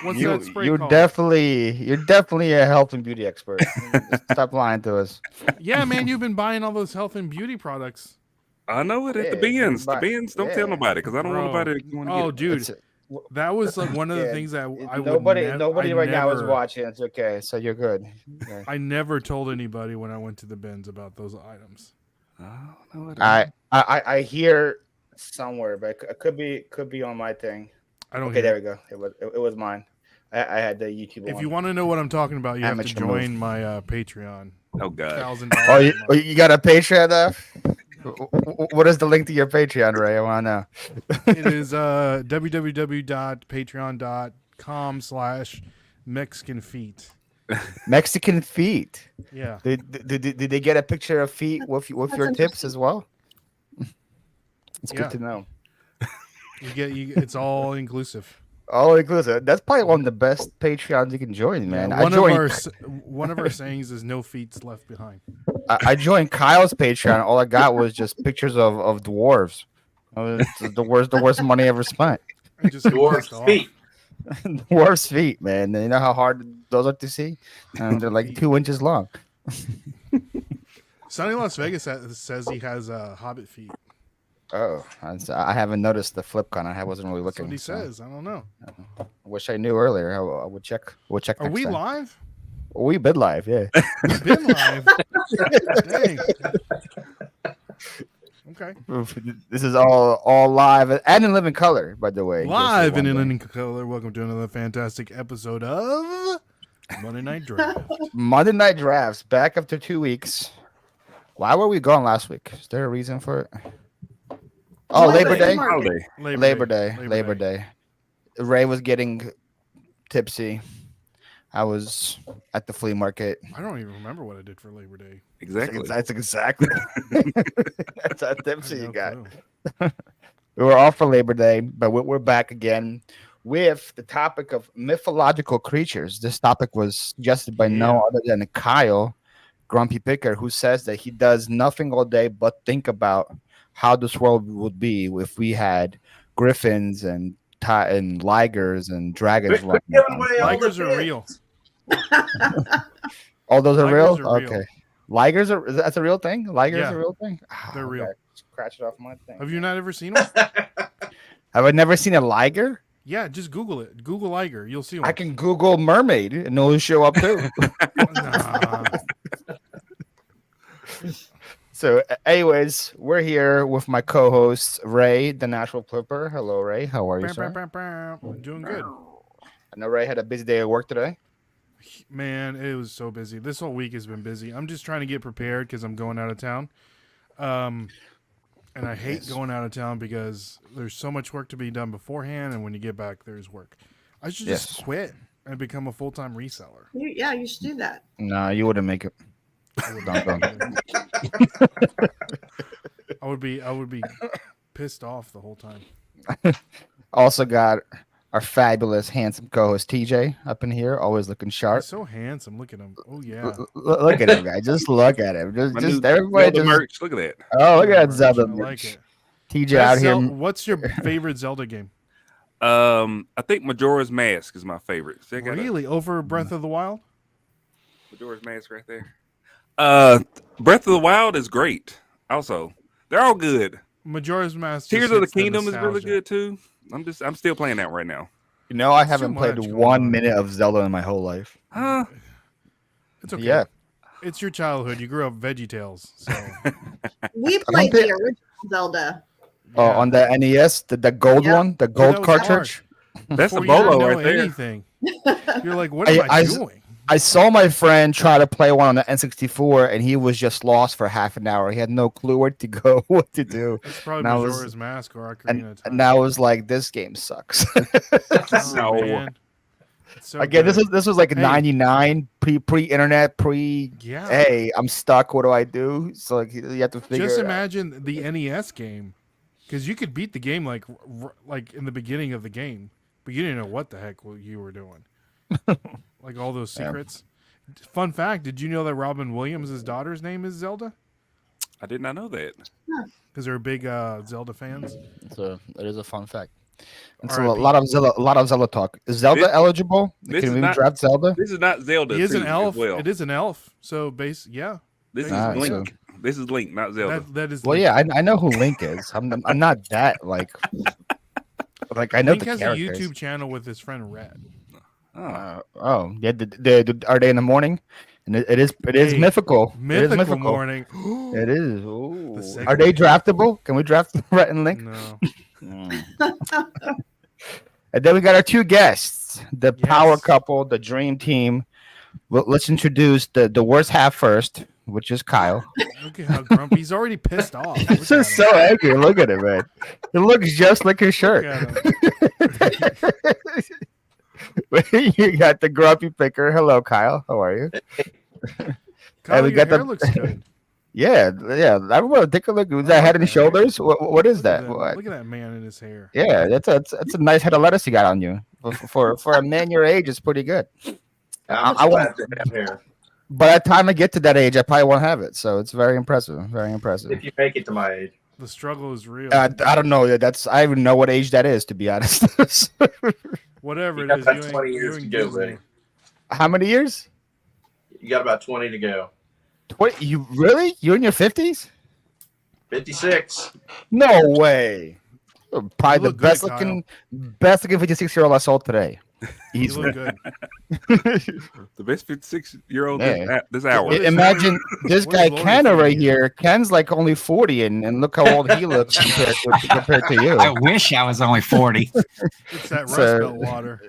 What's that spray You're called? definitely a health and beauty expert. Stop lying to us. Yeah, man, you've been buying all those health and beauty products, I know it at the Yeah, we bins. The buy. bins, don't tell Yeah, nobody because I don't want bro. nobody going to get Oh, it. dude, it's that was like one of the yeah. things that I would Nobody, never. nobody right now is watching. It's okay, so you're good. Okay. I never told anybody when I went to the bins about those items. Oh, no, it I, ain't. I hear somewhere, but it could be on my thing. I don't Okay, hear there it. we go. It was mine. I had the YouTube If one. you want to know what I'm talking about, you have to Amateur move. join my Patreon. Oh, God. Oh, $1,000 you, a oh, month. you got a Patreon now? What is the link to your Patreon, Ray? I want to know. It is www.patreon.com/Mexican feet. Mexican feet. Yeah. Did they get a picture of feet with That's your tips as well? It's Yeah. good to know. It's all inclusive. All inclusive. That's probably one of the best Patreons you can join, man. Yeah, one of our sayings is no feet left behind. I joined Kyle's Patreon. All I got was just pictures of dwarves. It's the worst money ever spent. I just get Dwarf's pissed off. feet. Dwarves' feet, man. You know how hard those are to see, and they're like 2 inches long. Sunny Las Vegas says he has hobbit feet. Oh, I haven't noticed the flip con. I wasn't really That's looking. what he so says. I don't know. I wish I knew earlier. I would check. We'll check. Are next we time. live? We've been live, yeah. We've been live. Dang. Okay. This is all live and in living color, by the way. Live and in in color. Welcome to another fantastic episode of Monday Night Draft. Monday Night Drafts back after 2 weeks. Why were we gone last week? Is there a reason for it? Oh, Labor Day. Holiday. Labor Day. Ray was getting tipsy. I was at the flea market. I don't even remember what I did for Labor Day. Exactly. That's exactly. That's how tipsy No you got. clue. We were off for Labor Day, but we're back again with the topic of mythological creatures. This topic was suggested by no other than Kyle, Grumpy Picker, who says that he does nothing all day but think about how this world would be if we had griffins and ligers and dragons. Quit giving away all the Ligers are real. All those are Ligers real? are real. Okay. Ligers that's a real thing? Ligers Yeah. are a real thing? They're real. Okay. Scratch it off my thing. Have you not ever seen one? Have I never seen a liger? Yeah, just Google it. Google Liger. You'll see one. I can Google mermaid and it'll show up too. Nah. So, anyways, we're here with my co-host Ray, the natural flipper. Hello, Ray. How are you, sir? Doing good. I know Ray had a busy day at work today. Man, it was so busy. This whole week has been busy. I'm just trying to get prepared because I'm going out of town. And I hate going out of town because there's so much work to be done beforehand, and when you get back, there's work. I should just quit and become a full-time reseller. Yeah, you should do that. No, you wouldn't make it. Don't. I would be pissed off the whole time. Also got our fabulous, handsome co-host TJ up in here, always looking He's sharp. so handsome. Look at him. Oh yeah. Look at him, guy. Just look at him. My Just new everybody. Zelda Just, merch. Look at that. oh, look at that Merch. Zelda I merch. like it. TJ out here. What's your favorite Zelda game? I think Majora's Mask is my favorite. Check it out. Really? Over Breath of the Wild? Majora's Mask right there. Breath of the Wild is great. Also, they're all good. Majora's Mask. Tears of the Kingdom is really good too. I'm still playing that right now. You know, I It's too haven't played much going 1 on. minute of Zelda in my whole life. Huh? It's okay. Yeah. It's your childhood. You grew up VeggieTales. So We played the original Zelda. Oh, yeah. on the NES, the gold Yeah. one, the that gold was cartridge. That's a before you bolo know right there. anything, you're like, what am I doing? I saw my friend try to play one on the N64, and he was just lost for half an hour. He had no clue where to go, what to do. It's probably And I was- Majora's Mask or Ocarina of Time. And I was like, "This game sucks." Oh, No. man. It's so Again, good. this was like Hey. '99, pre-internet, Yeah. Hey, I'm stuck. What do I do? So like, you have to figure. Just it out. imagine the NES game, because you could beat the game like in the beginning of the game, but you didn't know what the heck you were doing. Like all those Yeah. secrets. Fun fact: did you know that Robin Williams' daughter's name is Zelda? I did not know that. Because they're big Zelda fans. So it is a fun fact. And so a R.I.P. lot of Zelda talk. Is Zelda This- eligible? this Can is we not- draft Zelda? This is not Zelda. He is an too, as elf. Well, It is an elf. So yeah. this is Ah, Link. so- This is Link, not Zelda. That is. Well, Link. yeah, I know who Link is. I'm not that like I know Link the has characters. a YouTube channel with his friend Red. Oh. Yeah. Are they in the morning? And it is Hey, mythical. It is Mythical morning. It is. Ooh. The Are they segue. draftable? Can we draft Rhett and Link? No. And then we got our two guests, the Yes. power couple, the dream team. Well, let's introduce the worst half first, which is Kyle. Look at how grumpy. He's already pissed off. Look He's just at so him. angry. Look at it, man. It looks just like his shirt. Look at him. You got the grumpy picker. Hello, Kyle. How are you? Kyle, we your got hair the- looks good. Yeah. I want to take a look. Is that head and shoulders? What is that? What? Look at that man in his hair. Yeah, that's a nice head of lettuce you got on you. For a man your age, it's pretty good. I want. to have hair. By the time I get to that age, I probably won't have it. So it's very impressive. Very impressive. If you make it to my age. The struggle is real. I don't know. I don't even know what age that is, to be honest. Whatever You it got is, about you ain't, 20 you years ain't to go, getting buddy. there. How many years? You got about 20 to go. 20? You really? You're in your 50s? 56. No way. Probably the look good, best looking 56-year-old I saw today. You Easily. look good. The best 56-year-old Yeah. this hour. What is- Imagine this what is guy Lori Ken feeding right you? here. Ken's like only 40, and look how old he looks compared to you. I wish I was only 40. It's that Rust So- Belt water.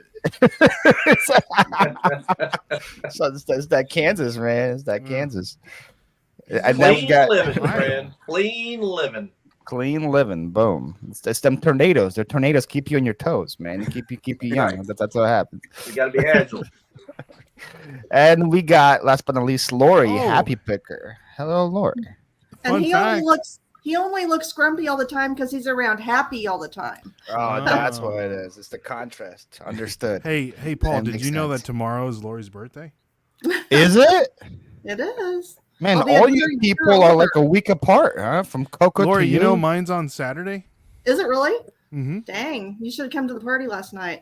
So it's that Kansas, man. It's that Kansas. And then we Clean got living, friend. Clean living. clean living. Boom. It's them tornadoes. The tornadoes keep you on your toes, man. Keep you young. That's what happens. You got to be agile. And we got, last but not least, Lori, Oh. Happy Picker. Hello, Lori. And Fun he fact. only looks grumpy all the time because he's around happy all the time. Oh, that's what it is. It's the contrast. Understood. Hey, Paul, That did makes you know sense. that tomorrow is Lori's birthday? Is it? It is. Man, I'll be all a you year people are older. like a week apart, huh? From Coco Lori, to you know mine's on Saturday. Is it really? Mm-hmm. Dang, you should have come to the party last night.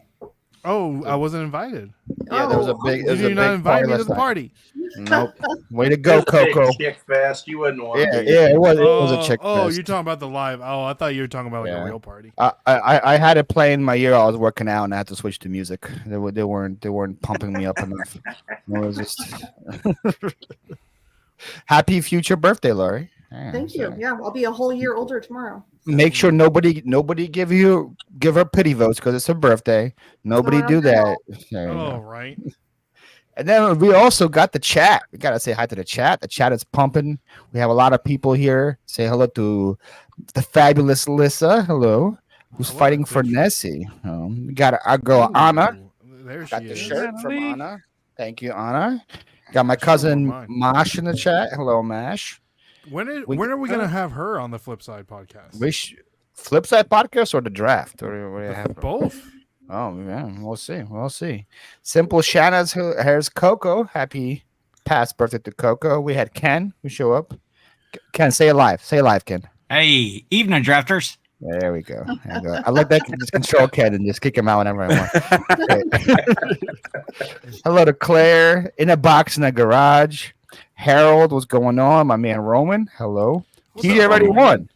Oh, I wasn't invited. Yeah, there was a Oh. big. You There was a did not big invite party me to last the night. party. Nope. Way to go, It was a big Coco. chick fest. You wouldn't want Yeah, to be. yeah, it was. It was a chick Oh, fest. you're talking about the live. Oh, I thought you were talking about like Yeah. a real party. I had it playing in my ear. I was working out, and I had to switch to music. They weren't pumping me up enough. It was just happy future birthday, Laurie. Yeah, Thank you. so Yeah, I'll be a whole year older tomorrow. Make sure nobody give her pity votes because it's her birthday. Nobody No, do no. that. There you Oh, go. right. And then we also got the chat. We gotta say hi to the chat. The chat is pumping. We have a lot of people here. Say hello to the fabulous Lissa. Hello. Who's I love fighting that for picture. Nessie? We got our girl Anna. Ooh, there she Got the is. shirt from Natalie. Anna. Thank you, Anna. Got my cousin mine. Mash in the chat. Hello, Mash. When We- are we gonna have her on the Flip Side podcast? Flip Side podcast or the draft? What do you have? Both. Oh, yeah. We'll see. We'll see. Simple Shanna's here's Coco. Happy past birthday to Coco. We had Ken who show up. Ken, say it live. Say it live, Ken. Hey, evening, drafters. There we go. There you go. I like that. Just control Ken and just kick him out whenever I want. Hello to Claire. In a box in the garage. Harold, what's going on? My man Roman. Hello. What's TJ up, already Roman? won.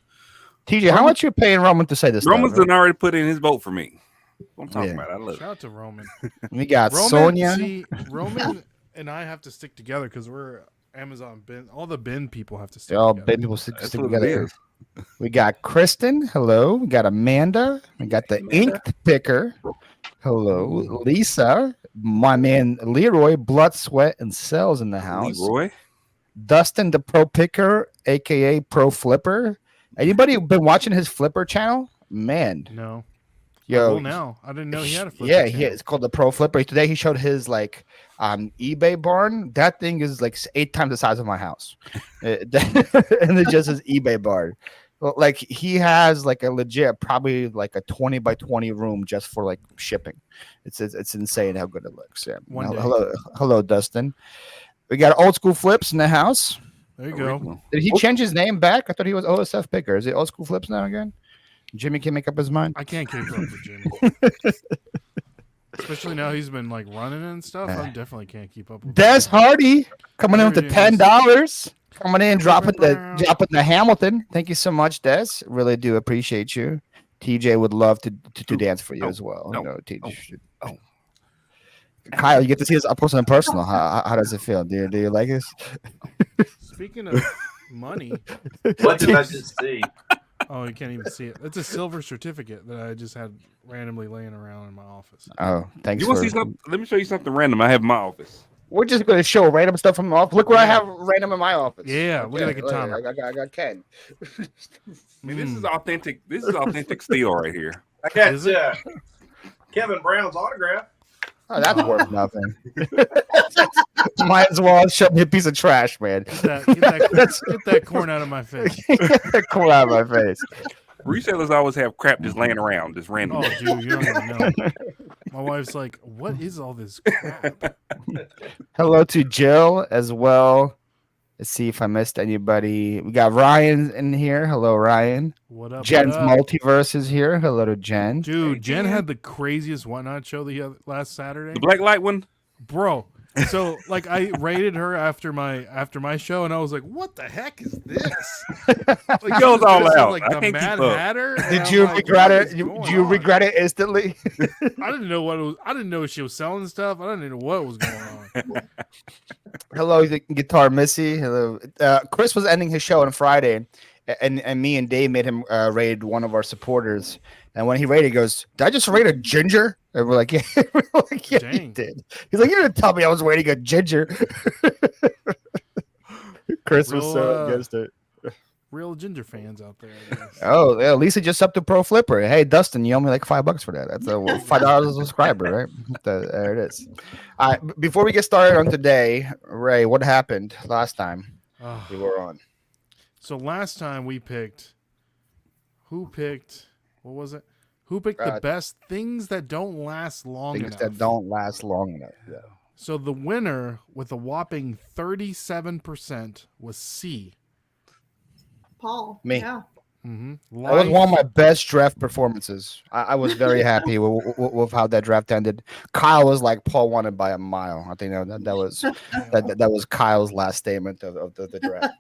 TJ, how much you paying Roman to say this? Roman's stuff, done already put in his vote for me. What I'm talking Yeah. about. I love Shout out to Roman. We got Roman, Sonia. see, Roman and I have to stick together because we're Amazon bin. All the bin people have to stick All together. big people stick That's what together. it is. We got Kristen. Hello. We got Amanda. We got the Inked Picker. Hello. Lisa. My man Leroy, Blood, Sweat, and Cells in the house. Leroy. Dustin, the Pro Picker, aka Pro Flipper. Anybody been watching his Flipper channel? Man, No. yo, Well, now I didn't know he had a flip. yeah, it's called the Pro Flipper. Today he showed his like eBay barn. That thing is like 8 times the size of my house, and it just his eBay barn. Well, like he has like a legit, probably like a 20 by 20 room just for like shipping. It's insane how good it looks. Yeah. One day. Hello, Dustin. We got old school flips in the house. There you go. Did he change his name back? I thought he was OSF Picker. Is it old school flips now again? Jimmy can make up his mind. I can't keep up with Jimmy. Especially now he's been like running and stuff. I definitely can't keep up with Des him. Hardy coming in with the There it is. $10. Coming in, dropping the Hamilton. Thank you so much, Des. Really do appreciate you. TJ would love to dance for you as well. You know, TJ. Kyle, you get to see this up close and personal. How does it feel? Do you like this? Speaking of money, What did I just see? oh, you can't even see it. It's a silver certificate that I just had randomly laying around in my office. Oh, thanks. You want to see something? Let me show you something random I have in my office. We're just going to show random stuff from the office. Look what I have random in my office. Yeah, look at that katana. I got Ken. I mean, this is authentic. This is authentic steel right here. I got Is it? Kevin Brown's autograph. Oh, that's worth nothing. Might as well show me a piece of trash, man. Get that corn out of my face. Get that corn out of my face. Resellers always have crap just laying around, just random. Oh, dude, you don't even know. My wife's like, "What is all this crap?" Hello to Jill as well. Let's see if I missed anybody. We got Ryan in here. Hello, Ryan. What up? Jen's what up? Multiverse is here. Hello to Jen. Dude, Jen had the craziest Whatnot show last Saturday, The black light one. bro. So like, I rated her after my show, and I was like, "What the heck is this?" Like, goes she was all dressed up out. like I the can't Mad keep up. Hatter. and Did I'm you like, regret what it? is Do going you on? regret it instantly? I didn't know what it was. I didn't know she was selling stuff. I didn't know what was going on. Hello, Guitar Missy. Hello. Chris was ending his show on Friday, and me and Dave made him raid one of our supporters. And when he raided, he goes, "Did I just raid a ginger?" And we're like, "Yeah, we're like, yeah, you Dang. did." He's like, "You didn't tell me I was raiding a ginger." Chris was so against it. Real ginger fans out there. I guess. Oh, yeah, Lisa just up to Pro Flipper. Hey, Dustin, you owe me like $5 for that. That's $5 a subscriber, right? There it is. All right, before we get started on today, Ray, what happened last time Oh. we were on? So last time we picked, what was it? Who picked the best things that don't last long Things enough? that don't last long enough. Yeah. So the winner with a whopping 37% was C. Paul. Me. Yeah. Mm-hmm. That was one of my best draft performances. I was very happy with how that draft ended. Kyle was like Paul wanted by a mile. I think that was Kyle's last statement of the draft.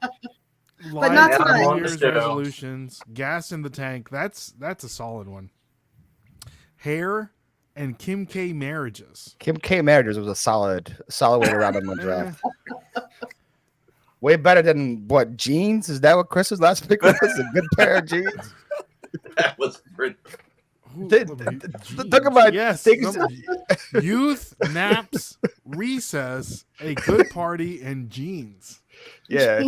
But not Life, tonight. New I'm on the Year's show. resolutions, gas in the tank. That's a solid one. Hair and Kim K marriages. Kim K marriages was a solid way to round up the draft. Way better than what, jeans? Is that what Chris's last pick was? A good pair of jeans? That was pretty. Talk about things. Youth, naps, recess, a good party, and jeans. Yeah,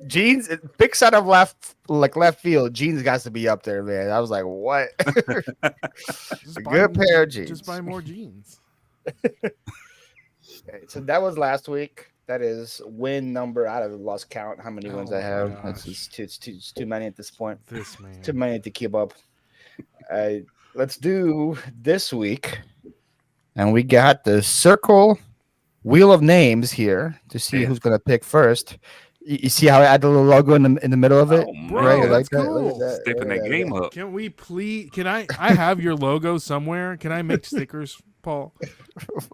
jeans. Big side of left field. Jeans got to be up there, man. I was like, what? A good pair of jeans. Just buy more jeans. Okay, so that was last week. That is win number. I have lost count how many wins I have. It's too many at this point. This man. Too many to keep up. Let's do this week, and we got the circle wheel of names here to see who's gonna pick first. You see how I add the little logo in the middle of it? Oh, Bro, Right, you that's like that? cool. Look at that. Stepping that game up. Can we please? Can I have your logo somewhere? Can I make stickers, Paul?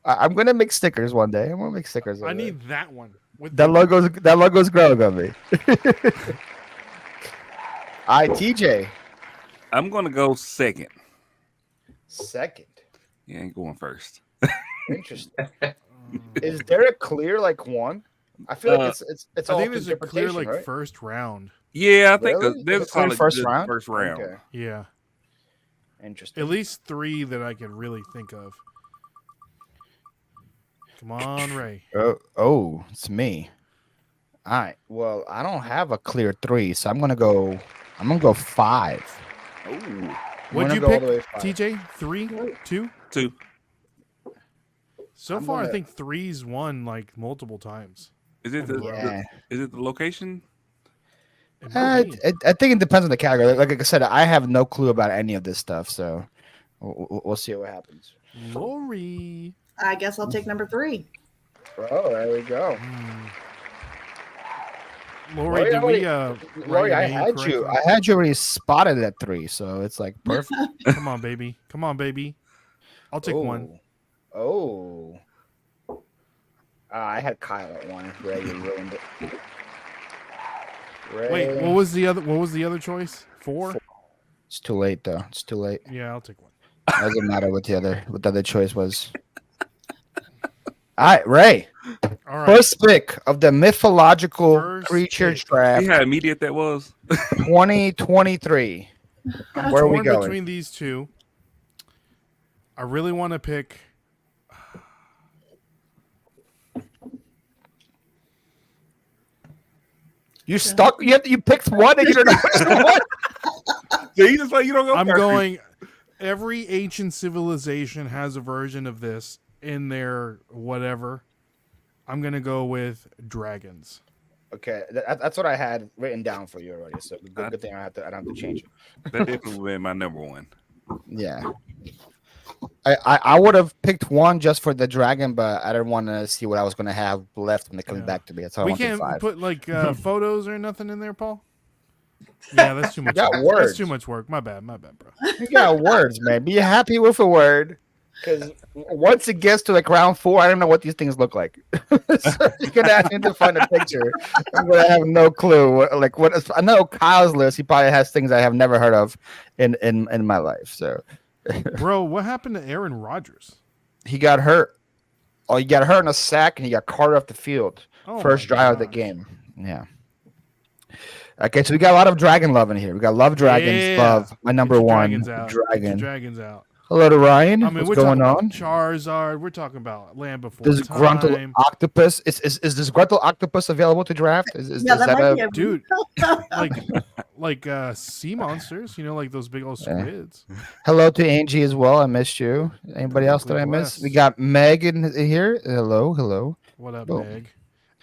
I'm gonna make stickers one day. I'm gonna make stickers. I one day. need that one. With that logo's growing on me. TJ. I'm gonna go second. Second. You ain't going first. Interesting. Is there a clear one? I feel like it's I all think there's a clear interpretation, right? first round. Yeah, I think Really? there's a Clear solid first good round. First round. Okay. Yeah, Interesting. at least 3 that I can really think of. Come on, Ray. Oh, it's me. All right. Well, I don't have a clear 3, so I'm gonna go 5. Ooh. What'd you go all pick, the way 5. TJ? 3, 2. 2. So I'm far, I gonna- think 3's won multiple times. Is it the Yeah. is it the location? It might be. I think it depends on the category. Like I said, I have no clue about any of this stuff, so we'll see what happens. Lori. I guess I'll take number 3. Oh, there we go. Lori, did we write Lori, your I name had correctly? you. I had you already spotted at 3, so it's like perfect. Come on, baby. Come on, baby. I'll take one. Oh. I had Kyle at 1. Ray, you ruined it. Ray. Wait, what was the other choice? 4? It's too late though. It's too late. Yeah, I'll take one. Doesn't matter what the other choice was. All right, Ray. All right. First pick of the mythological First creatures pick. draft See how immediate that was? 2023. I'm Where are we torn going? between these two. I really want to pick. You stuck. You picked one and you don't know which one. See, just like you don't go. I'm first. going. Every ancient civilization has a version of this in their whatever. I'm gonna go with dragons. Okay, that's what I had written down for you already. So good thing I don't have to change it. That definitely would be my number one. Yeah. I would have picked one just for the dragon, but I didn't want to see what I was going to have left when it comes back to me. That's how I We wanted can't 5. put like photos or nothing in there, Paul. Yeah, that's too much. got work. words. That's too much work. My bad, bro. You got words, man. Be happy with a word. Because once it gets to like round 4, I don't know what these things look like. So you're going to ask me to find a picture. I'm going to have no clue. I know Kyle's list. He probably has things I have never heard of in my life. So. Bro, what happened to Aaron Rodgers? He got hurt. Oh, he got hurt in a sack and he got carted off the field. Oh First my drive of the gosh. game. Yeah. Okay, so we got a lot of dragon love in here. We got love dragons, Yeah. love. My number Get your one dragons out. Get your dragon. dragons out. Hello to Ryan. I mean, What's we're going talking on? about Charizard. We're talking about Land Before This Time. gruntle octopus. Is this gruntle octopus available to draft? Is Yeah, that might be a a Dude, like sea monsters, like those big old Yeah. squids. hello to Angie as well? I missed you. Anybody else that I missed? Bless. We got Meg in here. Hello. What up, Boom. Meg?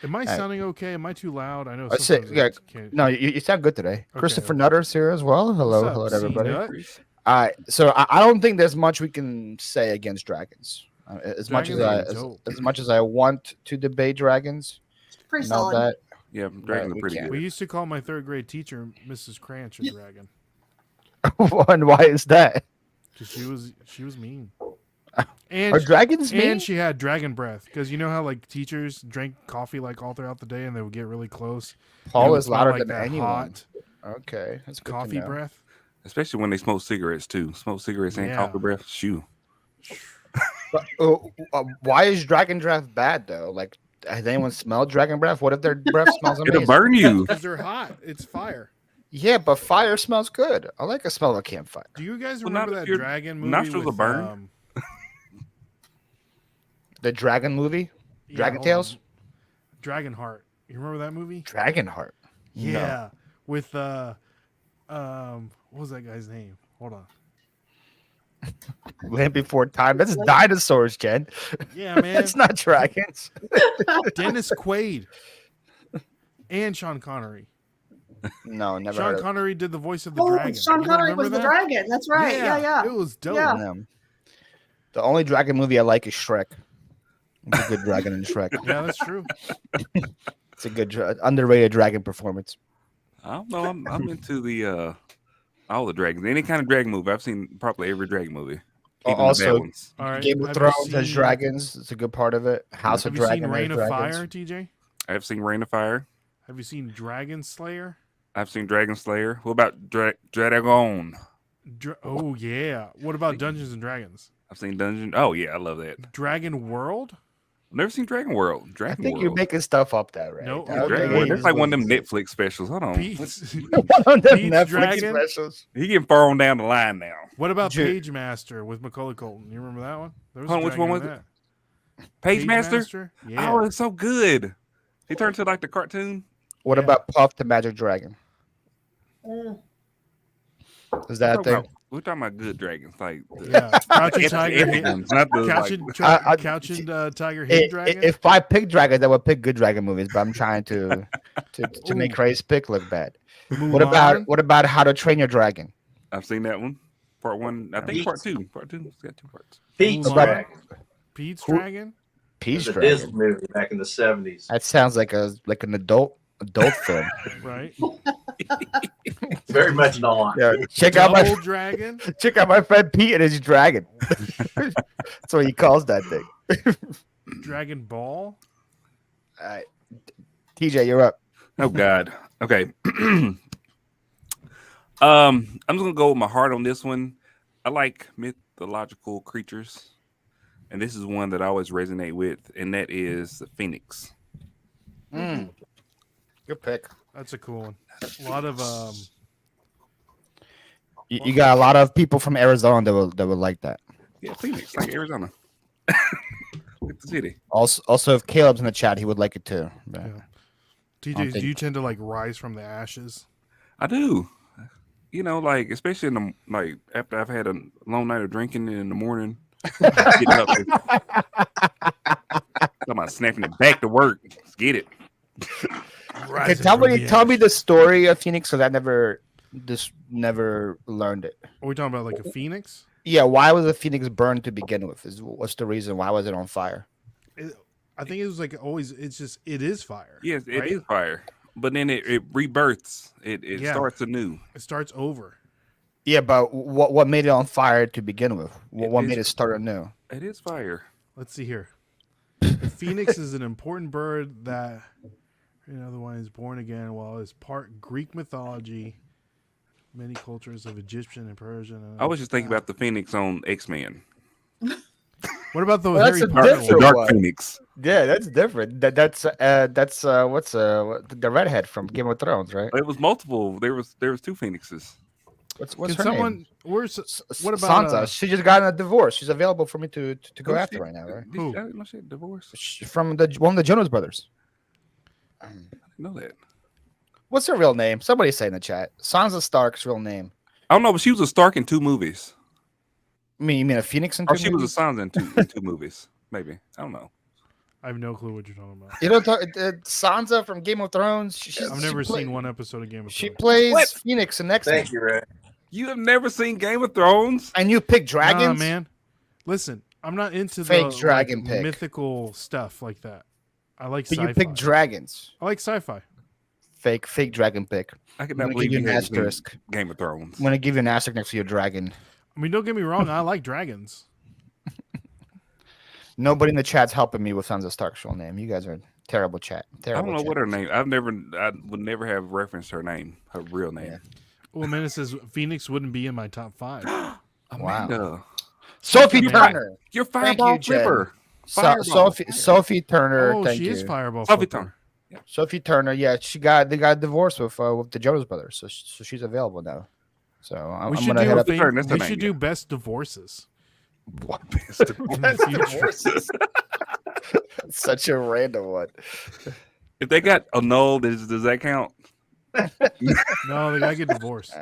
Am I right. sounding okay? Am I too loud? I know. I say- sometimes yeah, I can't. No, you sound good today. Okay, Christopher okay. Nutter's here as well. Hello, What's up, hello to everybody. C-Nut? All right, so I don't think there's much we can say against dragons. As much as Dragons are dope. as much as I want to debate dragons, pretty and all solid. Yeah, dragons we are pretty can't. We good. used to call my 3rd grade teacher Mrs. Cranch a dragon that. And why is that? because she was mean. Are And dragons mean? and she had dragon breath because you know how like teachers drank coffee like all throughout the day and they would get really close. Paul It would is smell louder like than that anyone. hot Okay, that's good to coffee know. breath. Especially when they smoke cigarettes too. Smoke cigarettes and Yeah. coffee breath. Shoo. But, why is dragon breath bad though? Like, has anyone smelled dragon breath? What if their breath smells It'll amazing? burn you. Because they're hot. It's fire. Yeah, but fire smells good. I like a smell of a campfire. Do you guys Well, not remember if that your dragon movie? nostrils with, are burned. The dragon movie, yeah, Dragon hold Tales, on. Dragonheart. You remember that movie? Dragonheart. No. Yeah. With what was that guy's name? Hold on. Land Before Time. That's dinosaurs, Jen. Yeah, man. That's not dragons. Dennis Quaid and Sean Connery. No, never Sean heard of Connery did the voice of the Oh, dragon. Sean You Connery remember was the that? dragon. That's right. Yeah. It was dope. Yeah. them. The only dragon movie I like is Shrek. It's a good dragon in Shrek. Yeah, that's true. It's a good underrated dragon performance. I don't know. I'm into the all the dragons. Any kind of dragon movie. I've seen probably every dragon movie. Even the Also, bad ones. All right. Game of have you Thrones has seen- dragons. It's a good part of it. House Have of you Dragon seen has Reign of dragons. Fire, TJ? I've seen Rain of Fire. Have you seen Dragon Slayer? I've seen Dragon Slayer. What about Dragon? Oh yeah. What about Dungeons and Dragons? I've seen Dungeon. Oh yeah, I love that. Dragon World? I've never seen Dragon World. I Dragon think World. you're making stuff up there, right? No, Okay. Dragon okay. World. That's like one of them Netflix specials. Hold on. Pete's. One of them Pete's Netflix Dragon? specials. He getting far on down the line now. What about Ju- Page Master with Macaulay Culkin? You remember that one? There was Hold a on, which dragon one in was that. Page Master? Yeah. Oh, it's so good. He turned to like the cartoon. What Yeah. about Puff the Magic Dragon? Mm. Is that a thing? We're talking about good dragons, like the Yeah. Crouching epic Tiger, Hidden, ones, not the Couching, like, Couching Tiger, Hidden Dragon. If I pick dragons, I would pick good dragon movies, but I'm trying to make Ray's pick look bad. Mulan. What about How to Train Your Dragon? I've seen that one. Part one, I think part two. Part two, it's got 2 parts. Pete's What about- Dragon. Pete's Who- Dragon? Peace It was a Dragon. Disney movie back in the 70s. That sounds like an adult adult film. right? Very much not. Yeah, check out Double my dragon. check out my friend Pete and his dragon. That's what he calls that thing. Dragon Ball. All right, TJ, you're up. Oh God. Okay. I'm just gonna go with my heart on this one. I like mythological creatures, and this is one that I always resonate with, and that is the phoenix. Good pick. That's a cool one. A lot of You got a lot of people from Arizona that will like that. Yeah, Phoenix, like Arizona. Like the city. Also, if Caleb's in the chat, he would like it too. But Yeah. don't TJ, think- do you tend to like rise from the ashes? I do. You know, like especially in the like after I've had a long night of drinking in the morning, getting up there. Talking about snapping it back to work. Let's get it. Okay, tell me the story of Phoenix because I never learned it. Are we talking about like a phoenix? Yeah, why was the Phoenix burned to begin with? What's the reason? Why was it on fire? I think it was like always. It is fire. Yes, it right? is fire. But then it rebirths. It Yeah. starts anew. It starts over. Yeah, but what made it on fire to begin with? What is- made it start anew? It is fire. Let's see here. The phoenix is an important bird that, otherwise is born again. While it's part Greek mythology, many cultures of Egyptian and Persian. I was just thinking about the Phoenix on X-Men. What about the Well, that's Harry a Potter different one? Dark one. Phoenix. Yeah, that's different. That's what's the redhead from Game of Thrones, right? It was multiple. There was two Phoenixes. What's Can her someone? name? Where's what Sansa? about? she just got a divorce. She's available for me to go Oh, after shit. right now, right? Did Who? I didn't know she had divorce. From one of the Jonas Brothers. I didn't know that. What's her real name? Somebody say in the chat. Sansa Stark's real name. I don't know, but she was a Stark in 2 movies. You mean a Phoenix in Or two she was movies? a Sansa in two movies. Maybe. I don't know. I have no clue what you're talking about. You don't talk Sansa from Game of Thrones. I've never seen one episode of Game of She Thrones. plays What? Phoenix in X-Men. Thank you, Ray. You have never seen Game of Thrones? And you pick dragons, Nah, man. Listen, I'm not into Fake the dragon like, pick. mythical stuff like that. I like But sci-fi. you pick dragons. I like sci-fi. Fake dragon pick. I could I'm not gonna give believe you you an had seen asterisk. Game of Thrones. I'm gonna give you an asterisk next to your dragon. I mean, don't get me wrong. I like dragons. Nobody in the chat's helping me with Sansa Stark's real name. You guys are terrible chat. I Terrible. don't know chat. what her name. I would never have referenced her name, her real name. Yeah. Well, man, it says Phoenix wouldn't be in my top 5. Wow. Amanda, Sophie You're Turner. you're Thank Fireball you, Jen. Flipper. Fireball. Sophie Turner. Oh, thank she you. is Fireball. Sophie Flipper. Turner. Sophie Turner. Yeah, they got divorced with the Jonas Brothers, so she's available now. So I'm We should gonna do head a up. thing. Turner, that's her We name, should yeah. do best divorces. What best? In the future. Such a random one. If they got annulled, does that count? No, they gotta get divorced.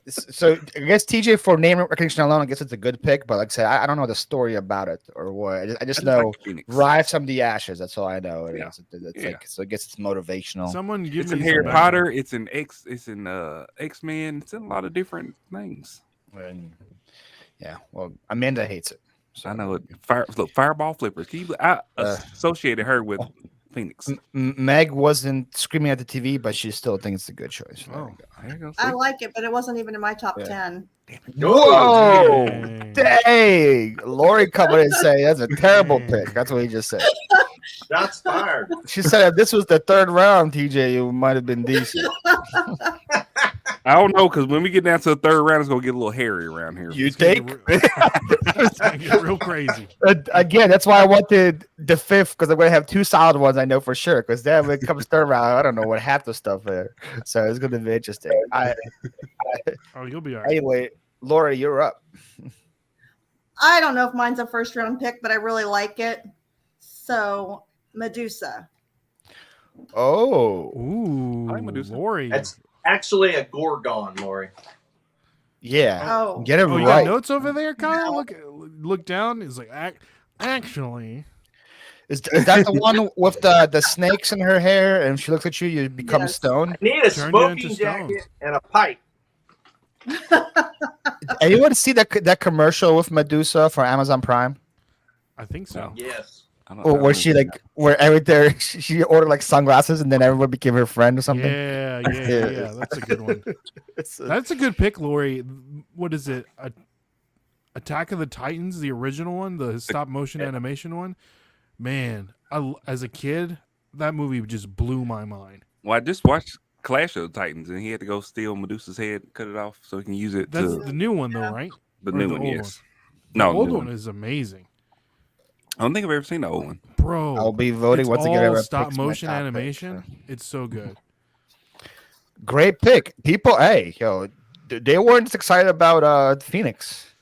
So I guess TJ for name recognition alone, I guess it's a good pick. But like I said, I don't know the story about it or what. I just know like Phoenix. rise from the ashes. That's all I know. Yeah. It's Yeah. like so. I guess it's motivational. Someone give It's me in some Harry background. Potter. It's in X-Men. It's in a lot of different things. And, yeah. Well, Amanda hates it. So. I know it. Fireball flippers. I associated her with Phoenix. Meg wasn't screaming at the TV, but she still thinks it's a good choice. There we Oh. go. There you go. I See? like it, but it wasn't even in my top Yeah. 10. Whoa! Dang. Dang! Lori coming in and saying that's a terrible pick. That's what he just said. Shots fired. She said if this was the third round, TJ, it might have been decent. I don't know, because when we get down to the third round, it's gonna get a little hairy around here. You It's gonna think? It's gonna get real crazy. Again, that's why I wanted the fifth because I'm going to have 2 solid ones. I know for sure. Because then when it comes third round, I don't know what half the stuff is. So it's going to be interesting. Oh, you'll be all right. Anyway, Laura, you're up. I don't know if mine's a first round pick, but I really like it. So, Medusa. Oh, Ooh, Hi, Medusa. Lori. That's actually a Gorgon, Lori. yeah. Oh, Get it Oh, you right. got notes over there, Kyle? Look down. It's like actually. Is that the one with the snakes in her hair? And if she looks at you, you become Yes. stoned. Need a Turned it into smoking stones. jacket and a pipe. Anyone see that commercial with Medusa for Amazon Prime? I think so. Yes. I don't, Or I where don't she know. like where everything she ordered like sunglasses and then everyone became her friend or something. Yeah. That's a good one. That's a good pick, Lori. What is it? Attack of the Titans, the original one, the stop motion animation one. Man, as a kid, that movie just blew my mind. Well, I just watched Clash of the Titans, and he had to go steal Medusa's head, cut it off, so he can use it That's to the new one, though, right? the or new the one. old Yes. The No, old new one one. is amazing, I don't think I've ever seen the old one. bro. I'll be voting it's once all again. Whoever stop picks my motion top pick, animation. so. It's so good. Great pick, people. Hey, yo, they weren't excited about Phoenix,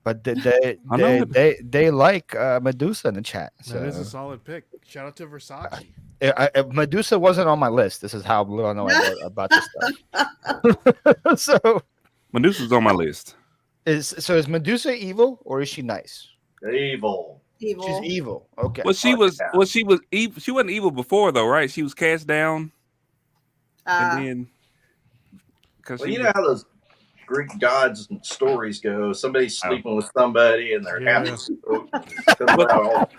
but I know they like Medusa in the chat. That is a So solid pick. Shout out to Versace. Medusa wasn't on my list. This is how little I know about this stuff. So Medusa's on my list. is Medusa evil or is she nice? Evil. Evil. She's evil. Okay. Well, she Oh, was. yeah. Well, she was. She wasn't evil before, though, right? She was cast down, and then because Well, you know how those Greek gods and stories go. Somebody's sleeping with somebody, and they're Yeah. comes out all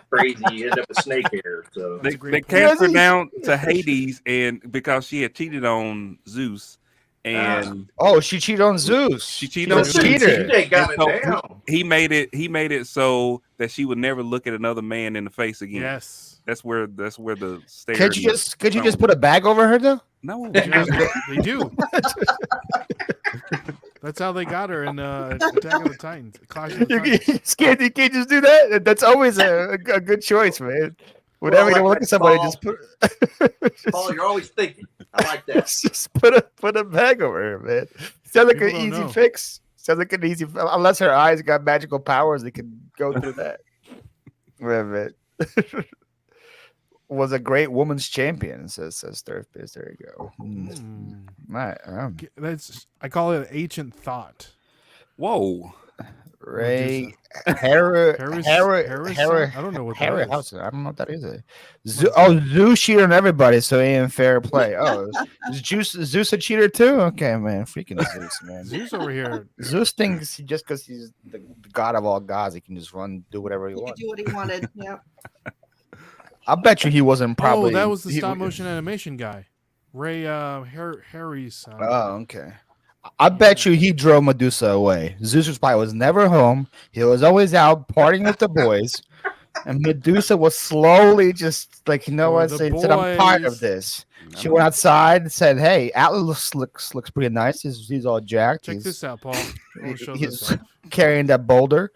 crazy, end up with snake hair. So That's they a great cast her point. down to Hades, and because she had cheated on Zeus, and Oh, she cheated on Zeus. she cheated She's on a Zeus. cheater. they got And it so down. He made it so that she would never look at another man in the face again. Yes. That's where the stare. Could you just put a bag over her though? No. Yeah, they do. That's how they got her in Attack of the Titans. Clash of the Titans. You can't just do that. That's always a good choice, man. Whenever you don't look at somebody, just put Paul, you're always thinking. I like that. just put a bag over her, man. Sounds like People an don't easy know. fix. Sounds like an easy. Unless her eyes got magical powers, they can go through that. Yeah, man. Was a great woman's champion, says Thirstbase. There you go. Mm. Right, I call it ancient thought. Whoa. Ray Harris. Harry I don't know what Harry that is. House. I don't know what that is. Zeus cheated on everybody, so he ain't fair play. Oh, is Zeus a cheater too? Okay, man, freaking Zeus, man. Zeus over here. Zeus thinks just because he's the god of all gods, he can just do whatever he He could wants. do what he wanted. Yeah. I bet you he wasn't probably. that was the stop motion animation guy, Ray Harry's. Oh, okay. I bet you he drove Medusa away. Zeus was never home. He was always out partying with the boys. And Medusa was slowly just like, you know what? Said, I'm tired of this. She went outside and said, hey, Atlas looks pretty nice. He's all jacked. Check this out, Paul. I'll show He's this off. carrying that boulder.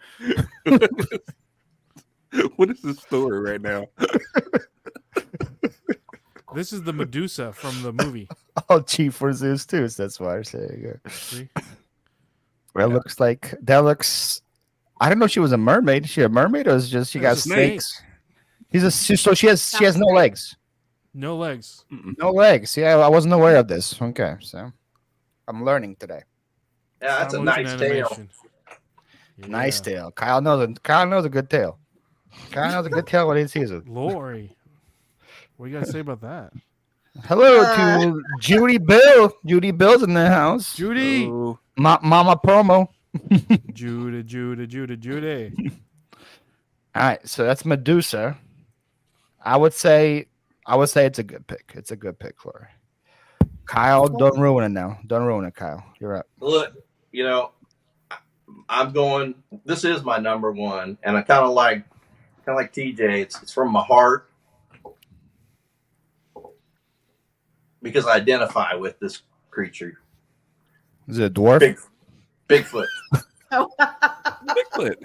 What is the story right now? This is the Medusa from the movie. All cheap for Zeus too. So that's why I say. See? That looks. I don't know if she was a mermaid. Is she a mermaid or is it just she got It's a snake. snakes? So she has no legs. No legs. No legs. Yeah, I wasn't aware of this. Okay, so I'm learning today. Yeah, that's a Stop nice motion tale. animation. Nice Yeah. tale. Kyle knows a good tale. Kyle knows a good tale when he sees it. Lori. What do you got to say about that? Hello to Judy Bill. Judy Bill's in the house. Judy. Oh, Mama promo. Judy. All right, so that's Medusa. I would say it's a good pick. It's a good pick for her. Kyle, don't ruin it now. Don't ruin it, Kyle. You're up. Look, I'm going. This is my number one, and I kind of like TJ. It's from my heart because I identify with this creature. Is it a dwarf? Bigfoot. Bigfoot.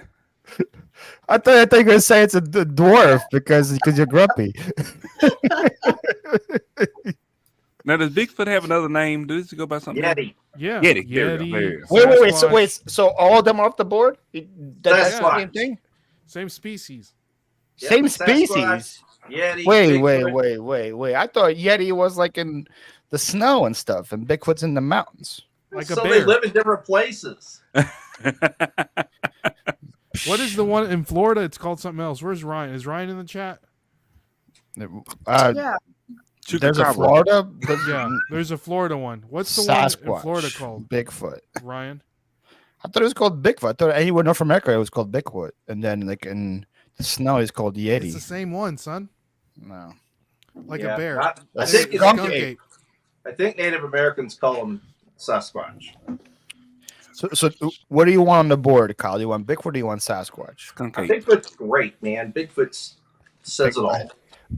I thought you were gonna say it's a dwarf because you're grumpy. Now, does Bigfoot have another name? Does he go by something? Yeti. Yeah. Yeti. There we go. There you go. Wait. So all of them are off the board? That's the Sasquatch. same thing. Same species. Yep, Same Sasquatch, species. Yeti. Wait. Bigfoot. I thought Yeti was like in the snow and stuff, and Bigfoot's in the mountains. Like a So bear. they live in different places. What is the one in Florida? It's called something else. Where's Ryan? Is Ryan in the chat? Yeah. There's a Chupacabra. Florida. Yeah. There's a Florida one. What's the one in Sasquatch. Florida called? Bigfoot. Ryan? I thought it was called Bigfoot. I thought anywhere in North America it was called Bigfoot, and then like in The snow is called It's the Yeti. same one, son. No. Like Yeah, a bear. I That's think it's skunk skunk ape. I think Native Americans call them Sasquatch. So what do you want on the board, Kyle? Do you want Bigfoot or do you want Sasquatch? Skunk I ape. Bigfoot's great, man. Bigfoot says it all.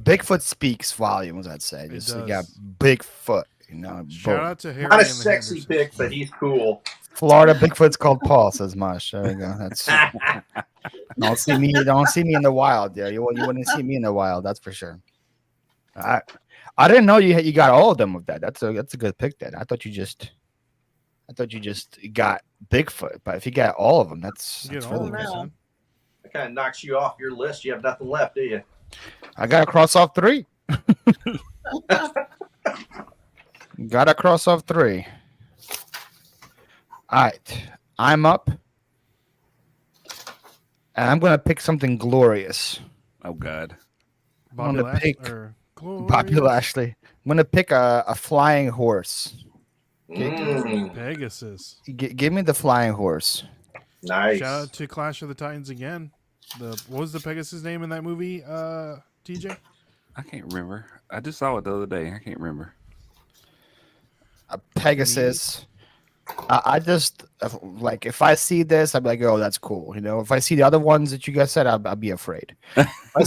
Bigfoot speaks volumes, I'd say. It Just you does. got Bigfoot, you know. Shout boom. out to Harry Not a and the sexy Hendersons. pick, but he's cool. Florida Bigfoot's called Paul, says Mush. There we go. That's don't see me in the wild, yeah. You wouldn't see me in the wild, that's for sure. I didn't know you got all of them with that. That's a good pick then. I thought you just got Bigfoot, but if you got all of them, that's You get all really of them, good. son. That kind of knocks you off your list. You have nothing left, do you? I gotta cross off 3. Gotta cross off 3. All right, I'm up, and I'm gonna pick something glorious. Oh God. Bobby gonna Lash- pick or Bobby Glorious Lashley. I'm gonna pick a flying horse. Pegasus. Give me the flying horse. Nice. Shout out to Clash of the Titans again. What was the Pegasus name in that movie, TJ? I can't remember. I just saw it the other day. I can't remember. A Pegasus. I just like if I see this, I'm like, oh, that's cool. You know, if I see the other ones that you guys said, I'll be afraid. if I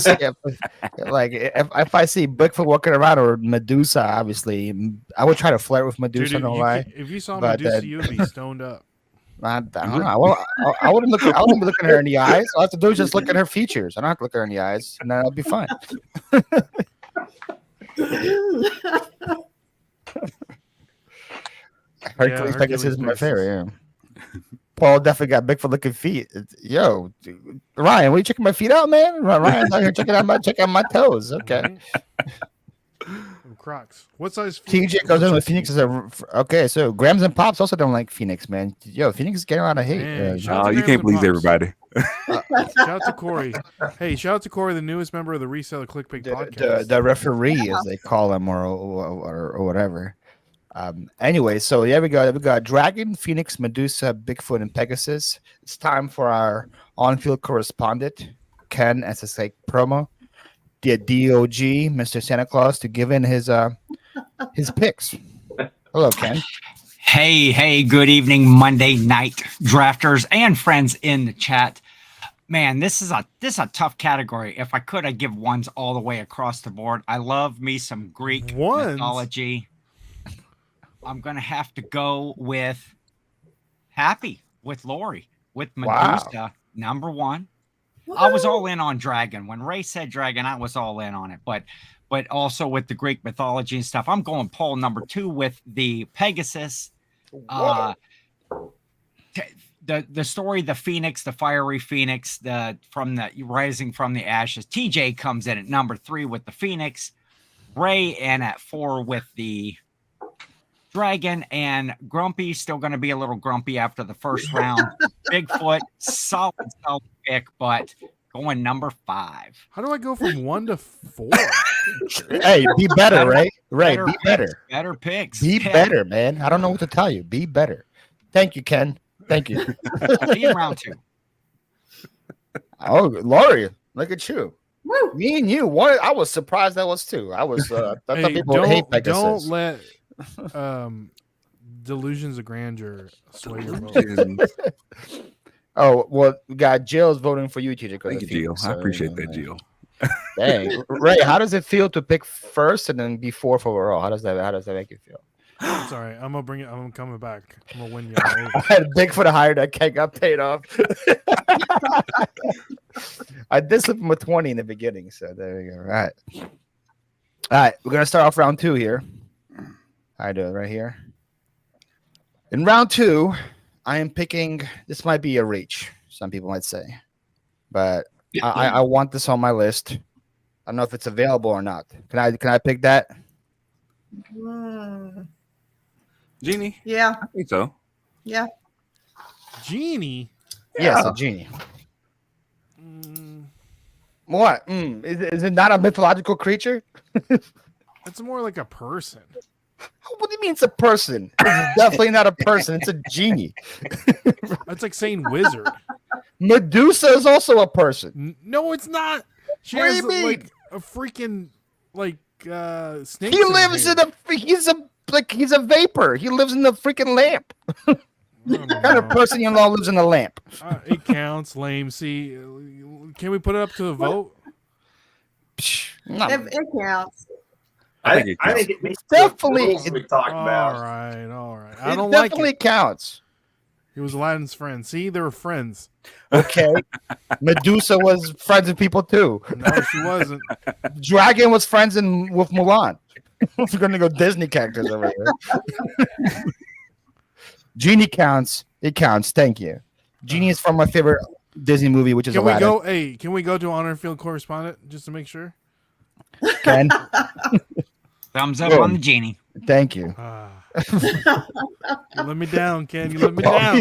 see Bigfoot walking around or Medusa, obviously, I would try to flirt with Medusa. Dude, No lie. if you saw But, Medusa, you would be stoned up. I don't know. I wouldn't look. I wouldn't be looking at her in the eyes. All I have to do is just look at her features. I don't have to look at her in the eyes, and then I'll be fine. Hercules Pegasus is my favorite. Yeah. Paul definitely got Bigfoot looking feet. Yo, dude. Ryan, what are you checking my feet out, man? Ryan's out here checking out my toes. Okay. Them Crocs. What size feet? TJ goes in with Phoenix is okay. So Grams and Pops also don't like Phoenix, man. Yo, Phoenix is getting a lot of hate. Man, Uh, shout out to You Grams can't and please Pops. everybody. Shout out to Corey. Hey, shout out to Corey, the newest member of the Reseller Clickbait podcast. the referee, as they call him, or whatever. Anyway, so there we go. We got Dragon, Phoenix, Medusa, Bigfoot, and Pegasus. It's time for our on-field correspondent, Ken, as it's like promo, the DOG, Mr. Santa Claus, to give in his picks. Hello, Ken. Hey, good evening, Monday night drafters and friends in the chat. Man, this is a tough category. If I could, I'd give ones all the way across the board. I love me some Greek Ones? mythology. I'm gonna have to go with Happy with Lori with Medusa, Wow. number 1. I was all in on Dragon. When Ray said Dragon, I was all in on it. But also with the Greek mythology and stuff, I'm going Paul number 2 with the Pegasus. The story, the Phoenix, the fiery Phoenix, from the rising from the ashes. TJ comes in at number 3 with the Phoenix. Ray and at 4 with the Dragon, and Grumpy still going to be a little grumpy after the first round. Bigfoot, solid pick, but going number 5. How do I go from 1 to 4? Hey, be better, Ray. Ray, be picks, better. Better picks. Be Ken, better, man. I don't know what to tell you. Be better. Thank you, Ken. Thank you. See you in round 2. Oh, Lori, look at you. Woo. Me and you. One. I was surprised that was 2. I was. I thought Hey, people would hate Pegasus. don't let delusions of grandeur sway your vote. Oh well, we got Jill's voting for you, TJ. Thank you, Jill. I appreciate that, Jill. Dang, Ray, how does it feel to pick first and then be 4th overall? How does that make you feel? It's all right. I'm gonna bring it. I'm coming back. I'm gonna win y'all over. I had Bigfoot higher that Ken got paid off. I did slip him with 20 in the beginning, so there we go. All right, we're gonna start off round 2 here. I do it right here. In round 2, I am picking. This might be a reach, some people might say, but I want this on my list. I don't know if it's available or not. Can I pick that? Genie? Yeah, I think so. yeah. Genie. Yes, a genie. Mm, What? Is it not a mythological creature? it's more like a person. What do you mean it's a person? It's definitely not a person. It's a genie. That's like saying wizard. Medusa is also a person. No, it's not. She What do has you mean? like a freaking like snakes. He lives in he's a vapor. He lives in the freaking lamp. What kind of person-in-law lives in a lamp? It counts. Lame. See, can we put it up to a vote? No. It counts. I think it I counts. think it meets Definitely. the rules we talked All about. right. I It don't like definitely it. counts. He was Aladdin's friend. See, they were friends. Okay. Medusa was friends with people too. No, she wasn't. Dragon was friends with Mulan. We're gonna go Disney characters over here. Genie counts. It counts. Thank you. Genie is from my favorite Disney movie, which is Can we Aladdin. go? Hey, can we go to honor field correspondent just to make sure? Ken, Thumbs up Boom. on the genie. thank you. You let me down, Ken. You let me Oh, down.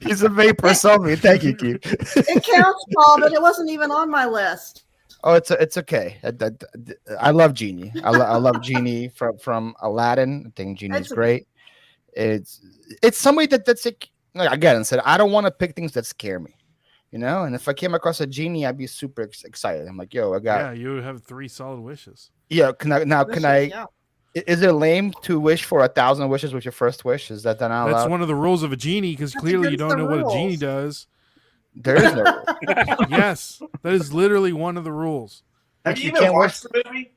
he's a vapor. Sorry. Thank you, Keith. It counts, Paul, but it wasn't even on my list. Oh, it's okay. I love Genie. I love Genie from Aladdin. I think Genie's It's- great. It's somebody that's like again I said I don't want to pick things that scare me, And if I came across a Genie, I'd be super excited. I'm like, yo, I got Yeah, you have 3 solid wishes. yeah. Can I? Yeah. Is it lame to wish for 1,000 wishes with your first wish? Is that not That's allowed? one of the rules of a genie because clearly you against don't the know what a genie rules. does. There is no. Yes, that is literally one of the rules. Have you You even can't watched the movie?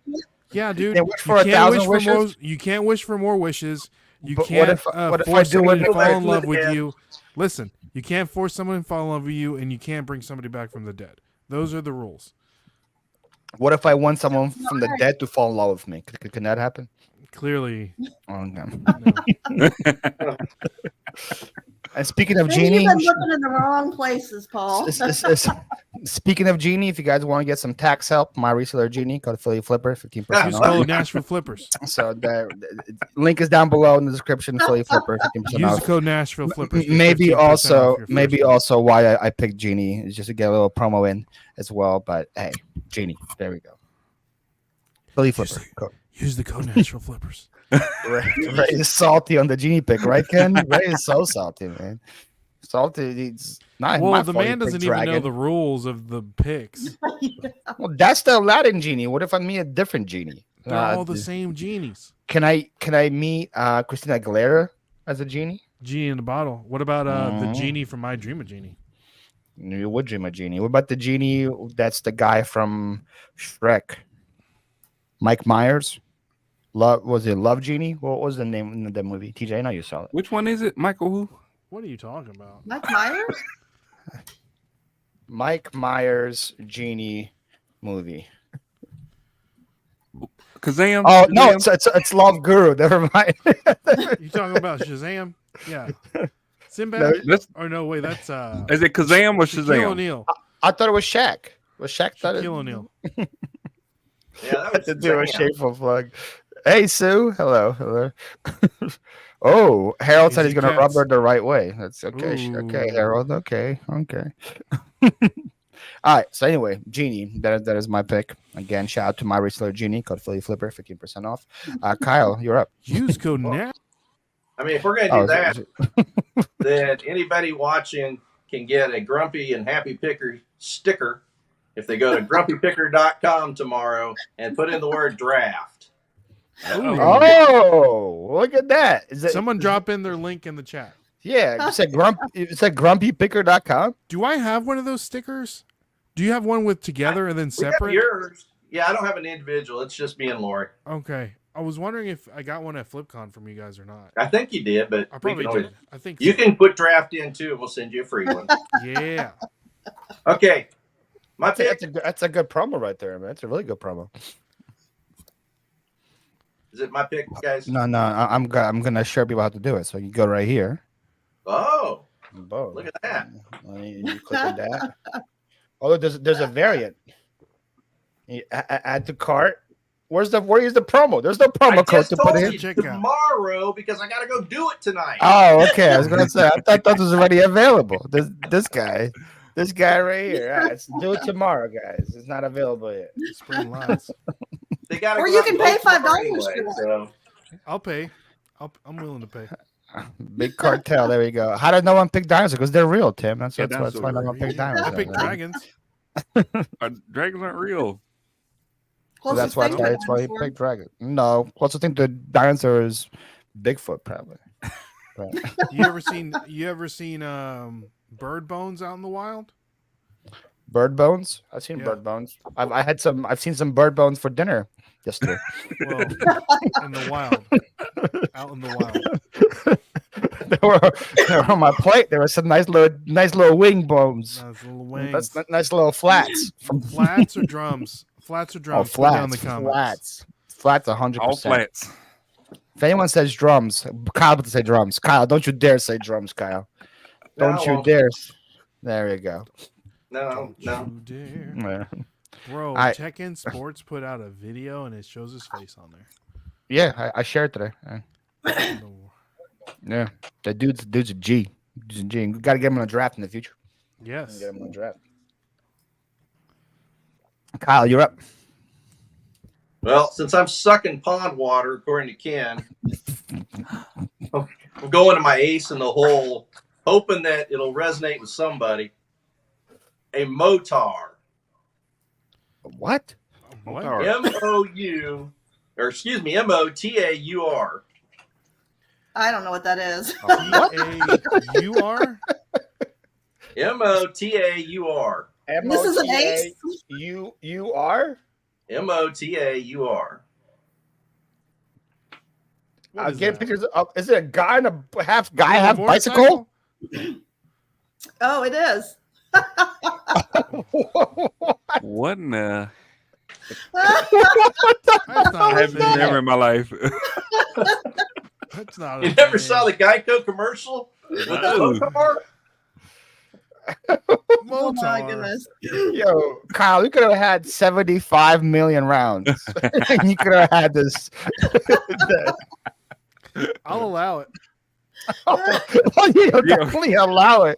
Yeah, dude. can't wish for you can't 1,000 wish wishes? for more. You can't wish for more wishes. You But what can't if I force do somebody it- to fall in Go love back with to the you. Listen, you can't force someone to fall in love with you, and you can't bring somebody back from the dead. Those are the rules. What if I want someone from the dead to fall in love with me? Can that happen? Clearly, Oh, no. no. And speaking of Maybe Genie, you've been looking in the wrong places, Paul. speaking of Genie, if you guys want to get some tax help, my reseller Genie, go to Philly Flipper, 15% Use off. code Nashville Flippers. So the link is down below in the description. Philly Flipper, 15% Use off. code Nashville Flippers. for Maybe 15% off also, your maybe first one. also why I picked Genie is just to get a little promo in as well. But hey, Genie, there we go. Philly Flipper. Use the code Nashville Flippers. Ray is salty on the Genie pick, right, Ken? Ray is so salty, man. Salty. It's not my Well, the fault he man picked doesn't even know Dragon. the rules of the picks. Well, that's the Aladdin Genie. What if I meet a different Genie? They're all the same genies. Can I meet Christina Aguilera as a genie? Genie in the bottle. What about the Mhm. genie from My Dream of Genie? You would dream a genie. What about the genie that's the guy from Shrek? Mike Myers? Was it Love Genie? What was the name of the movie? TJ, I know you saw it. Which one is it, Michael? Who? What are you talking about? Mike Myers? Mike Myers Genie movie. Kazam? Oh no, Shazam? it's Love Guru. Never mind. You talking about Shazam? Yeah. Sinbad? No, That's, Or no, wait, that's is it Kazam or Shaquille Shazam? O'Neal. I thought it was Shaq. Was Shaq that? Shaquille O'Neal. Yeah, that was To do a Shazam. shameful plug. Hey Sue, hello. Oh, Harold said he's Easy gonna rub cuts. her the right way. That's okay. Okay, Ooh. Harold. Okay. All right. So anyway, Genie. That is my pick. Again, shout out to my reseller Genie, code Philly Flipper, 15% off. Kyle, you're up. Use code NASH. I mean, if we're going to do that, then anybody watching can get a Grumpy and Happy Picker sticker if they go to grumpypicker.com tomorrow and put in the word draft. Oh, look at that. Is it Someone drop in their link in the chat. Yeah, it's at grumpypicker.com. Do I have one of those stickers? Do you have one with together and then We have separate? yours. Yeah, I don't have an individual. It's just me and Lori. Okay. I was wondering if I got one at FlipCon from you guys or not. I think you did, but I we probably can always, did. I think you so. can put draft in too, and we'll send you a free one. Yeah. Okay. My pick That's a good promo right there, man. It's a really good promo. is it my pick, guys? No, I'm gonna show people how to do it. So you go right here. Oh, Boom. look at that. You click on that. Oh, there's a variant. You add to cart. Where is the promo? There's no I promo code just to put told in. you Check out. tomorrow because I got to go do it tonight. Oh, okay. I was gonna say I thought that was already available. This guy right here. All right, let's do it tomorrow, guys. It's not available yet. Spring lies. They gotta Or go you out can and pay vote tomorrow $5 anyway, for it. so. I'll pay. I'm willing to pay. Big cartel. There we go. How did no one pick dinosaurs? Because they're real, Tim. That's why dinosaurs no are one picked I dinosaurs. picked dragons. Dragons aren't real. So that's Closest why thing to he dinosaur. picked dragon. No, closest thing to dinosaur is Bigfoot, probably. But You ever seen bird bones out in the wild? bird bones. I've seen Yeah. bird bones. I've seen some bird bones for dinner yesterday. Well, in the wild. Out in the wild. they were on my plate. There were some nice little wing bones. Nice little wings. That's nice little flats. From Flats or drums? Flats or drums? Oh, Put it down in flats. the comments. Flats. 100%. All flats. If anyone says drums, Kyle about to say drums. Kyle, don't you dare say drums, Kyle. Don't you dare. There you go. No. You dare. Yeah. Bro, I- Check-In Sports put out a video and it shows his face on there. Yeah, I shared today. No. Yeah, that dude's a G. He's a G. We got to get him on a draft in the future. Yes. Get him on a draft. Kyle, you're up. Well, since I'm sucking pond water, according to Ken, I'm going to my ace in the hole, hoping that it'll resonate with somebody. A motar. What? What? M-O-U, or excuse me, M-O-T-A-U-R. I don't know what that is. P-A-U-R? M-O-T-A-U-R. This is an ace. U-R? M-O-T-A-U-R. What I'll is get that? pictures of. Is it a guy in a half Motorcycle? bicycle? Oh, it is. What in the? That's not a I've thing. never in my life. That's not a You never thing. saw the Geico commercial with the No. motar? Oh my Motar. goodness. Yo, Kyle, you could have had 75 million rounds. You could have had this. I'll allow it. Oh, you definitely allow it.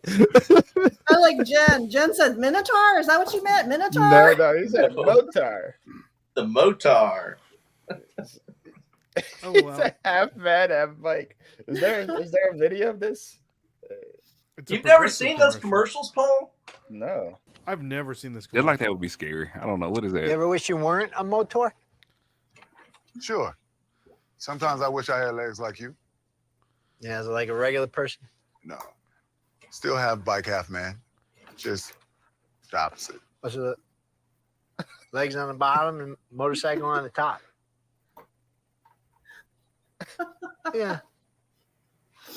I like Jen. Jen said Minotaur. Is that what you meant? Minotaur? No, he said motar. The motar. Oh, He's well. a half man, half bike. Is there a video of this? It's a You've never Progressive seen those commercial. commercials, Paul? No. I've never seen this Just commercial. like that would be scary. I don't know. What is You that? ever wish you weren't a motor? Sure. Sometimes I wish I had legs like you. Yeah, is it like a regular person? No. Still have bike half man. Just the opposite. What's it? Legs on the bottom and motorcycle on the top. Yeah.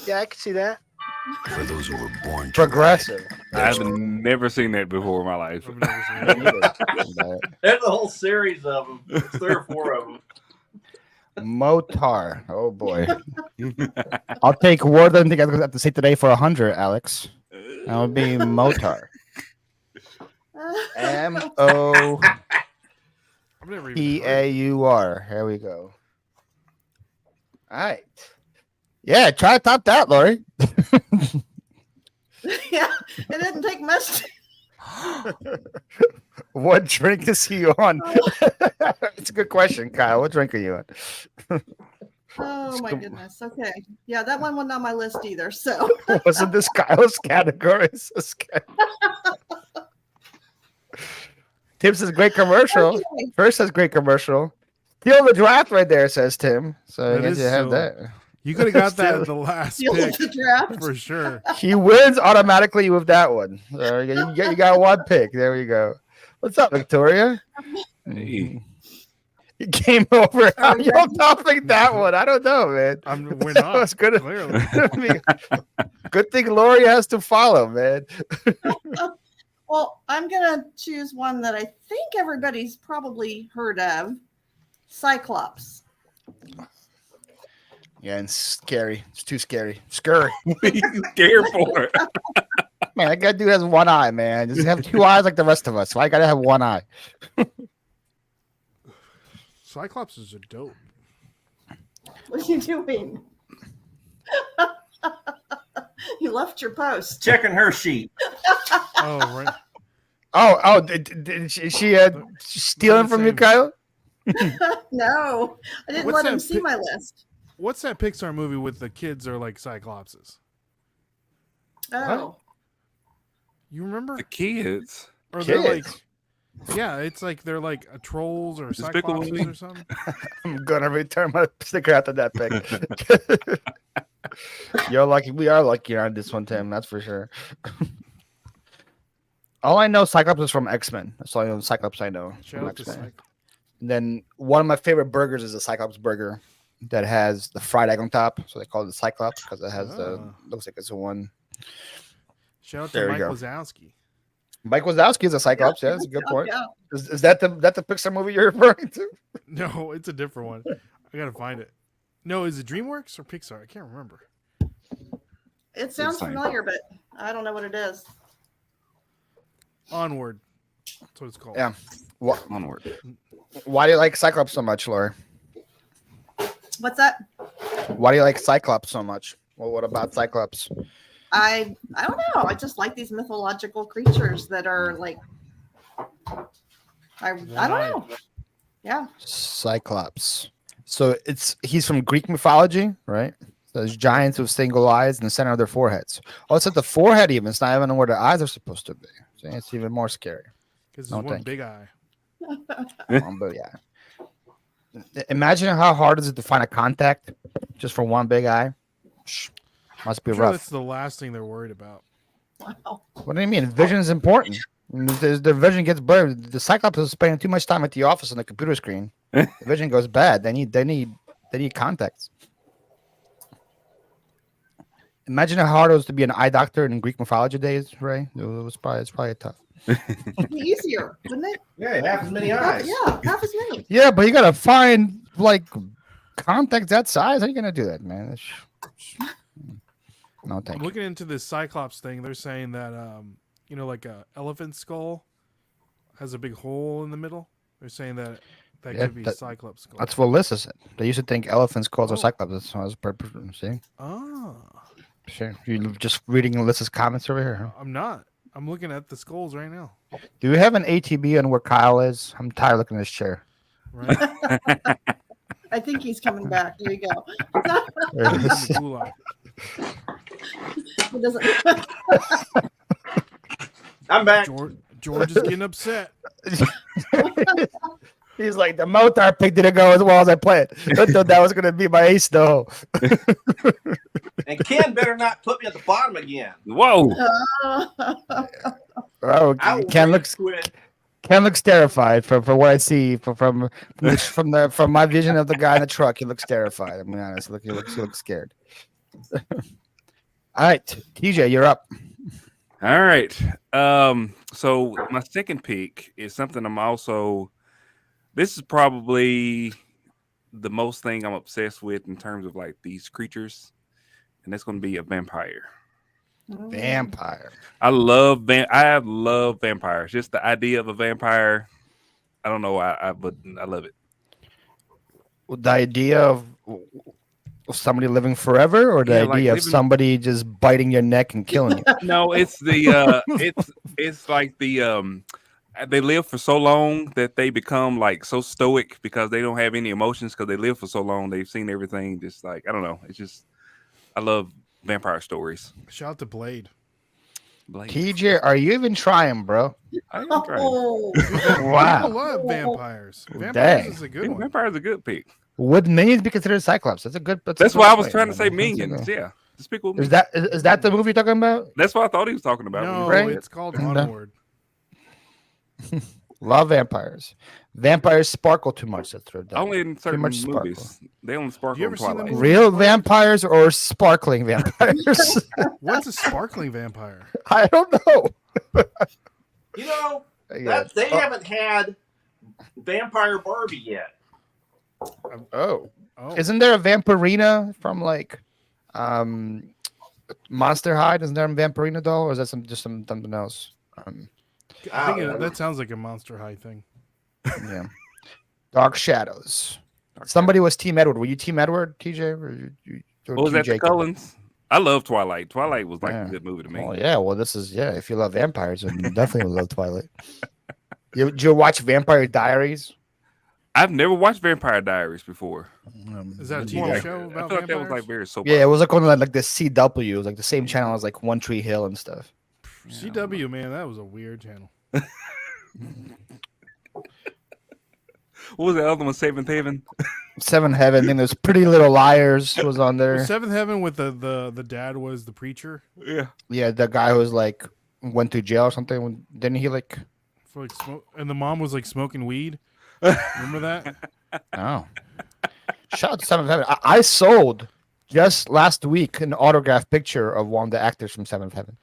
Yeah, I can see that. For those who were born to Progressive. I've never seen that before in my life. I've never seen it. There's a whole series of them. There's 3 or 4 of them. Motar. Oh boy. I'll take more than I think I have to say today for 100, Alex. That would be motar. M-O-T-A-U-R. I've never even heard Here we go. All right. Yeah, try to top that, Lori. Yeah, it didn't take much. What drink is he on? It's a good question, Kyle. What drink are you on? Oh my goodness. Okay. Yeah, that one wasn't on my list either. So Wasn't this Kyle's category? It's a Tim says great commercial. Okay. First says great commercial. Steal the draft right there, says Tim. So I That guess is you have so- that. You could have got that at the last Steal pick the draft. for sure. He wins automatically with that one. So you got one pick. There we go. What's up, Victoria? Hey. You came over. How Sorry, you Jackie. topping that one? I don't know, man. We're That not. was good. Clearly. I mean, good thing Lori has to follow, man. Well, I'm gonna choose one that I think everybody's probably heard of. Cyclops. Yeah, and scary. It's too scary. Scurry. What are you scared for? Man, that guy dude has one eye, man. Does he have 2 eyes like the rest of us? Why I gotta have one eye? Cyclopses are dope. What are you doing? You left your post. Checking her sheet. Oh, right. Oh, did she stealing from you, Same. Kyle? No, I didn't What's let him that see pic- my list. What's that Pixar movie with the kids are like Cyclopses? Oh, You remember? The kids. Or they're like, Kids? yeah, it's like they're like trolls or Despicable Cyclopses Me? or something. I'm gonna return my sticker after that pick. You're lucky. We are lucky on this one, Tim. That's for sure. All I know, Cyclops is from X-Men. That's all I know. Cyclops I know Shout from out to X-Men. Cyclops. And then one of my favorite burgers is the Cyclops burger that has the fried egg on top. So they call it the Cyclops because it has the looks like it's a one. Shout out There to we Mike go. Wazowski. Mike Wazowski is a Cyclops. Yeah, that's a good point. yeah. Is that the Pixar movie you're referring to? No, it's a different one. I gotta find it. No, is it DreamWorks or Pixar? I can't remember. It sounds Same. familiar, but I don't know what it is. Onward. That's what it's called. Yeah. Onward. Why do you like Cyclops so much, Laura? What's that? Why do you like Cyclops so much? Well, what about Cyclops? I don't know. I just like these mythological creatures that are like I don't know. Yeah. Cyclops. So he's from Greek mythology, right? Those giants with single eyes in the center of their foreheads. Oh, it's at the forehead even. It's not even where their eyes are supposed to be. So it's even more scary. Because No, there's one thank big eye. But yeah. Imagine how hard is it to find a contact just for one big eye? Must be I'm sure rough. that's the last thing they're worried about. Wow. What do you mean? Vision is important. The vision gets blurred. The Cyclops is spending too much time at the office on the computer screen. The vision goes bad. They need contacts. Imagine how hard it was to be an eye doctor in Greek mythology days, Ray. It's probably tough. It'd be easier, wouldn't it? Yeah, half as many eyes. Yeah, half as many. Yeah, but you gotta find like contacts that size. How you gonna do that, man? No, I'm thank you. looking into this Cyclops thing. They're saying that like a elephant skull has a big hole in the middle. They're saying that Yeah, could be Cyclops skull. That's what Alyssa said. They used to think elephants' skulls are Oh. Cyclops. That's what I was see. Ah, Sure. You're just reading Alyssa's comments over here, huh? I'm not. I'm looking at the skulls right now. Do we have an ATB on where Kyle is? I'm tired of looking at this chair. Right? I think he's coming back. There you go. There it In is. the gulag. He doesn't. I'm back. George is getting upset. He's like, the Motar pick didn't go as well as I planned. I thought that was going to be my ace, though. And Ken better not put me at the bottom again. Whoa. Oh, I will Ken rage looks quit. terrified from what I see from my vision of the guy in the truck. He looks terrified. I'm being honest. He looks scared. All right, TJ, you're up. All right. So my second pick is something this is probably the most thing I'm obsessed with in terms of like these creatures, and that's going to be a vampire. Vampire. I love vampires. Just the idea of a vampire. I don't know why, but I love it. The idea of somebody living forever, or the Yeah, like idea of living- somebody just biting your neck and killing you. No, it's the it's like the they live for so long that they become like so stoic because they don't have any emotions because they live for so long. They've seen everything. Just like, I don't know. It's just, I love vampire stories. Shout out to Blade. Blade. TJ, are you even trying, bro? I am trying. Oh, I Wow. love vampires. Vampires Dang. is a good one. Vampire's a good pick. Would minions be considered Cyclops? That's a good. That's a why I good was point, trying to say man. minions. Yeah. Despicable Me. Is that the movie you're talking about? That's what I thought he was talking about. No, Right? it's called No. Onward. Love vampires. Vampires sparkle too much. That's what Only in certain much sparkle. movies. They only sparkle You ever in seen the Twilight. movie? Real vampires or sparkling vampires? What's a sparkling vampire? I don't know. You know, Yeah. they haven't had Vampire Barbie yet. Oh. Oh, Isn't there a Vampirina from like Monster High? Isn't there a Vampirina doll, or is that something else? I think Oh, that sounds like a Monster High thing. Yeah. Dark Shadows. Somebody was Team Edward. Were you Team Edward, TJ? Or What was Team that, the Jacob? Cullens? I love Twilight. Twilight was like Yeah. a good movie to me. Oh yeah. Well, this is if you love vampires, then you definitely love Twilight. Did you watch Vampire Diaries? I've never watched Vampire Diaries before. Is that a It's more TV like- show I about feel like that was vampires? like very soap. Yeah, it was like on like the CW. It was like the same channel as like One Tree Hill and stuff. CW, man, that was a weird channel. What was the other one? Seventh Heaven. Seventh Heaven. Then there's Pretty Little Liars was on there. Well, Seventh Heaven with the dad was the preacher. Yeah. Yeah, the guy who was like went to jail or something. Didn't he like? For like and the mom was like smoking weed. Remember that? Oh. Shout out to Seventh Heaven. I sold just last week an autographed picture of one of the actors from Seventh Heaven.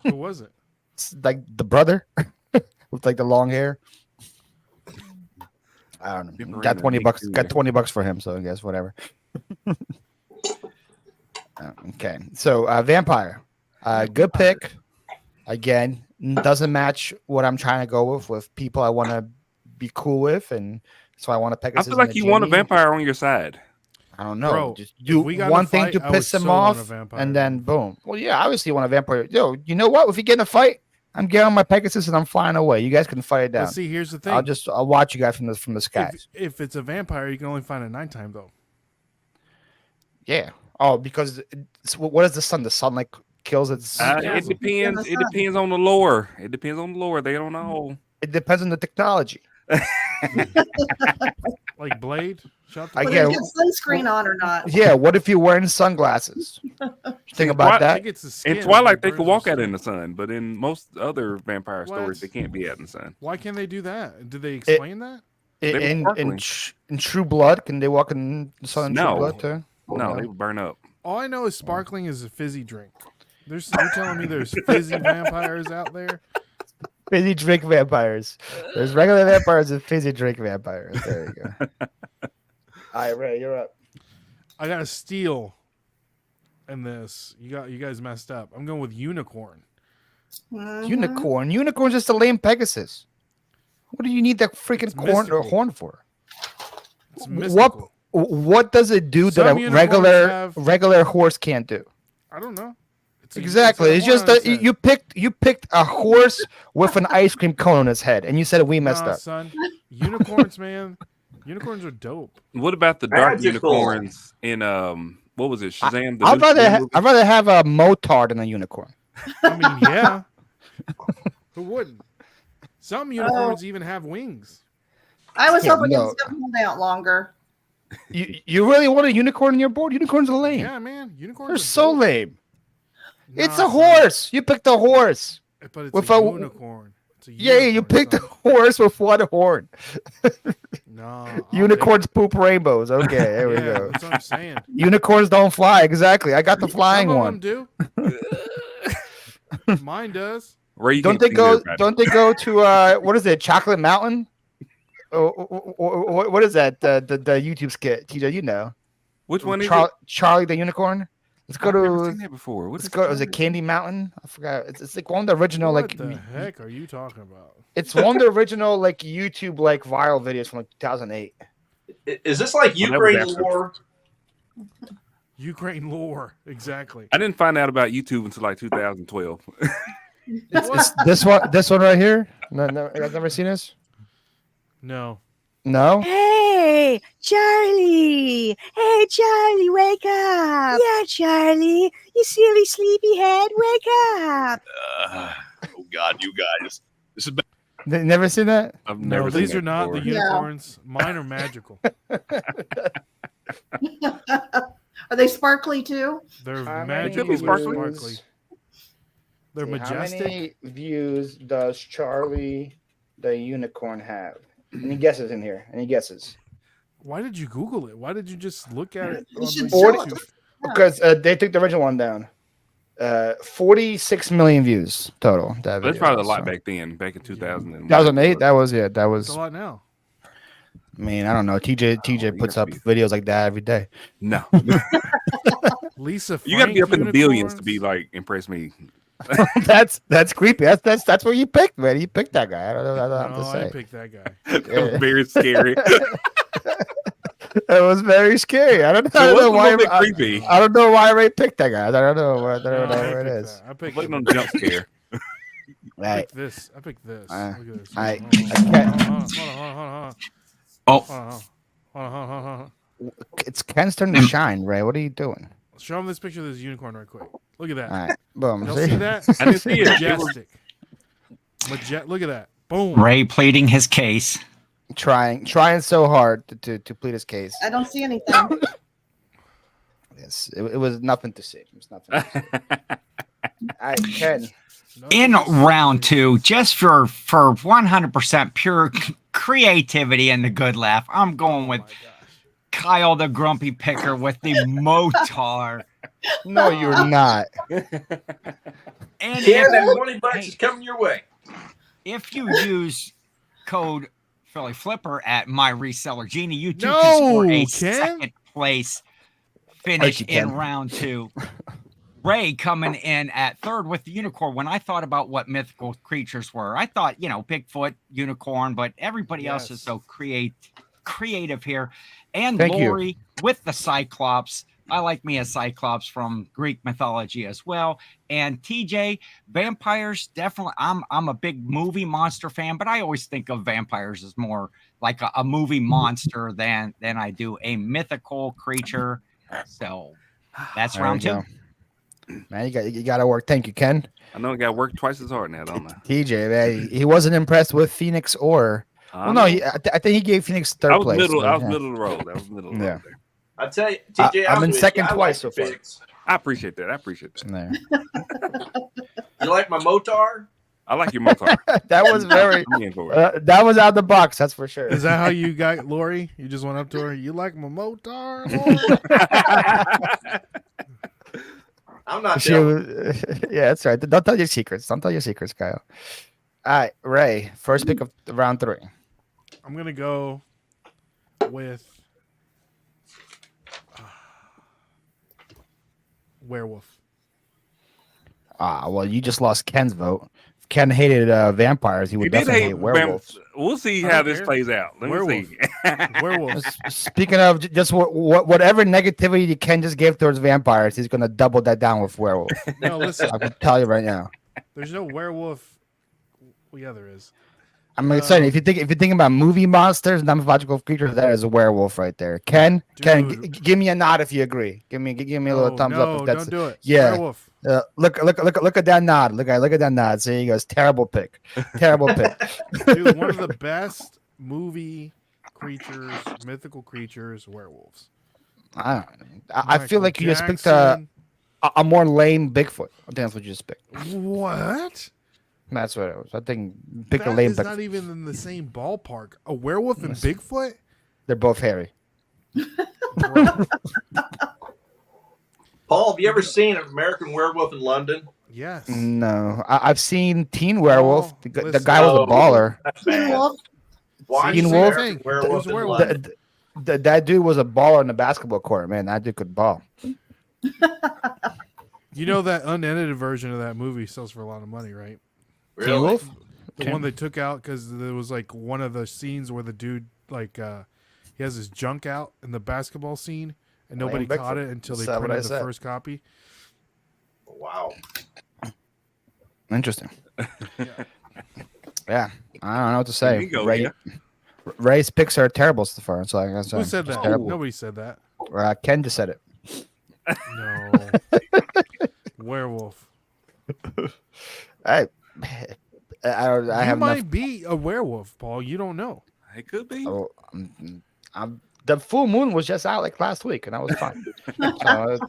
Who was it? It's like the brother with like the long hair. I don't know. Got $20. Got $20 for him. So I guess whatever. Okay. So Vampire. Good pick. Again, doesn't match what I'm trying to go with people I want to be cool with, and so I want to pick. I feel like you want a vampire on your side. I don't know. Bro, just do if we got in one a thing fight, to I would piss him so want a off, vampire. and then boom. Well, yeah, obviously you want a vampire. Yo, you know what? If you get in a fight, I'm getting on my Pegasus and I'm flying away. You guys can fight it down. But see, here's the thing. I'll watch you guys from the skies. If it's a vampire, you can only find it at nighttime, though. Yeah. Oh, because what is the sun? The sun like kills its. It depends. It depends on the lore. It depends on the lore. They don't know. It depends on the technology. Like Blade. Shot I Whether get. you get sunscreen on or not. Yeah. What if you're wearing sunglasses? Think about that. In Twilight, they could walk out in the sun, but in most other vampire stories, they can't be out in the sun. Why can't they do that? Did they explain that? In True Blood, can they walk in the sun in True Blood too? No, they would burn up. All I know is sparkling is a fizzy drink. You're telling me there's fizzy vampires out there? Fizzy drink vampires. There's regular vampires and fizzy drink vampires. There you go. All right, Ray, you're up. I got a steal in this. You guys messed up. I'm going with unicorn. Unicorn. Unicorn's just a lame Pegasus. What do you need that freaking horn for? It's mystical. What does it do that Some a unicorns regular horse can't do? I don't know. Exactly. It's just that you picked a horse with an ice cream cone on its head, and you said we messed up. Son. Unicorns, man. Unicorns are dope. What about the dark Magical. unicorns in what was it? Shazam. I'd rather have a motard than a unicorn. I mean, yeah. Who wouldn't? Some unicorns even have wings. I was hoping no. it would hold out longer. You really want a unicorn on your board? Unicorns are lame. Yeah, man. Unicorns They're are so dope. lame. It's Nah, a horse. You picked a horse. But it's with a unicorn. It's a Yeah, you picked a horse with one horn. No. Unicorns poop rainbows. Okay, there we go. That's what I'm saying. Unicorns don't fly. Exactly. I got the flying Some of one. them do. Mine does. Don't they go to what is it? Chocolate Mountain? What is that? The YouTube skit? TJ, you know. Which one is Charlie the Unicorn? Let's go I've never to. seen that before. What Let's is go. it Was it called? Candy Mountain? I forgot. It's like one of the original What like. the heck are you talking about? It's one of the original like YouTube like viral videos from like 2008. Is this like Ukraine lore? Ukraine lore, exactly. I didn't find out about YouTube until like 2012. It's this one right here. No, I've never seen this. No. No. Hey, Charlie! Hey, Charlie, wake up! Yeah, Charlie, you silly sleepyhead, wake up! Oh God, you guys! This is bad. Never seen that. I've No, never. these seen are that not the before. unicorns. Mine are magical. Are they sparkly too? They're How magical. many They're views- sparkly. They're majestic. How many views does Charlie the Unicorn have? Any guesses in here? Any guesses? Why did you Google it? Why did you just look at it? On should the show YouTube? us. Because they took the original one down. 46 million views total. That That's video, probably a lot so. back then, back in 2000. 2008. That was That It's was. a lot now. I mean, I don't know. TJ puts up videos like that every day. No, Lisa, you got to be up in the billions to unicorns? be like impress me. that's creepy. That's what you picked, man. You picked that guy. I don't know what No, to I say. picked that guy. That was very scary. That was very scary. I don't So know what's a why. little bit creepy? I don't know why Ray picked that guy. I don't know where, No, I where it picked is. that. I picked Waiting it. on a jump scare. I Right. picked this. I picked this. Uh, Look at this. I- Hold on, I can't- hold on. Oh, Hold on. It's Ken's turn to shine, Ray. What are you doing? Show him this picture of this unicorn right quick. Look at that. All right, boom. Y'all see that? I didn't see it. Majestic. Look at that. Boom. Ray pleading his case. Trying so hard to plead his case. I don't see anything. Yes, it was nothing to see. It was nothing to see. All right, Ken. In round 2, just for 100% pure creativity and the good laugh, I'm going with Kyle the Grumpy Picker with the Motar. No, you're not. And Ken, that 20 bucks is coming your way. if you use code Philly Flipper at my reseller Genie, you too No, can score a Ken. second place finish Thank you, in Ken. round 2. Ray coming in at 3rd with the unicorn. When I thought about what mythical creatures were, I thought, Bigfoot, unicorn, but everybody else is so creative here. And Thank you. Lori with the Cyclops. I like me a Cyclops from Greek mythology as well. And TJ, vampires, definitely. I'm a big movie monster fan, but I always think of vampires as more like a movie monster than I do a mythical creature. So that's There round we 2. go. Man, you got to work. Thank you, Ken. I know I got to work twice as hard now, don't I? TJ, man, he wasn't impressed with Phoenix or. Well, no, I think he gave Phoenix 3rd place. I was yeah. middle of the road. That was middle of the road there. I tell you, TJ, I'm in with second you. I twice like so your far. picks. I appreciate that. There. You like my Motar? I like your Motar. That was very. I'm in for it. That was out of the box. That's for sure. Is that how you got Lori? You just went up to her. You like my Motar, Lori? I'm not She telling. was, yeah, that's right. Don't tell your secrets. Don't tell your secrets, Kyle. All right, Ray. First pick of round 3. I'm gonna go with werewolf. Well, you just lost Ken's vote. If Ken hated vampires, he would You did definitely hate hate werewolves. We'll see I how don't this care. plays out. Let Werewolf. me see. Werewolf. Speaking of just whatever negativity Ken just gave towards vampires, he's gonna double that down with werewolf. No, listen. I can tell you right now. There's no werewolf. Well, yeah, there is. I'm excited. If you think about movie monsters, non-mythological creatures, that is a werewolf right there. Ken, Dude. give me a nod if you agree. Give me a little thumbs up. If that's don't do it. Yeah. Werewolf. Look at that nod. Look at that nod. See, he goes, terrible pick. Terrible pick. Dude, one of the best movie creatures, mythical creatures, werewolves. I feel like you just picked a more lame Bigfoot. I think that's what you just picked. What? That's what it was. I think pick a That lame is Bigfoot. not even in the same ballpark. A werewolf and Bigfoot? They're both hairy. Paul, have you ever seen American Werewolf in London? Yes. No, I've seen Teen Werewolf. Oh, The listen. guy was a baller. That's bad. Watch Teen the Wolf? American Werewolf in Werewolf. London. That dude was a baller in the basketball court, man. That dude could ball. You know that unedited version of that movie sells for a lot of money, right? Teen Really? Wolf? The one they took out because there was like one of the scenes where the dude he has his junk out in the basketball scene and nobody Lame caught Bigfoot. it until they Is that what printed I the said? first copy. Wow. Interesting. Yeah, I don't know what to say. you go, Ray, yeah. Ray's picks are terrible so far. So I guess Who said it's that? terrible. Nobody said that. Ken just said it. No. Werewolf. I You have might enough. be a werewolf, Paul. You don't know. It could be. Oh, the full moon was just out like last week, and I was fine. So,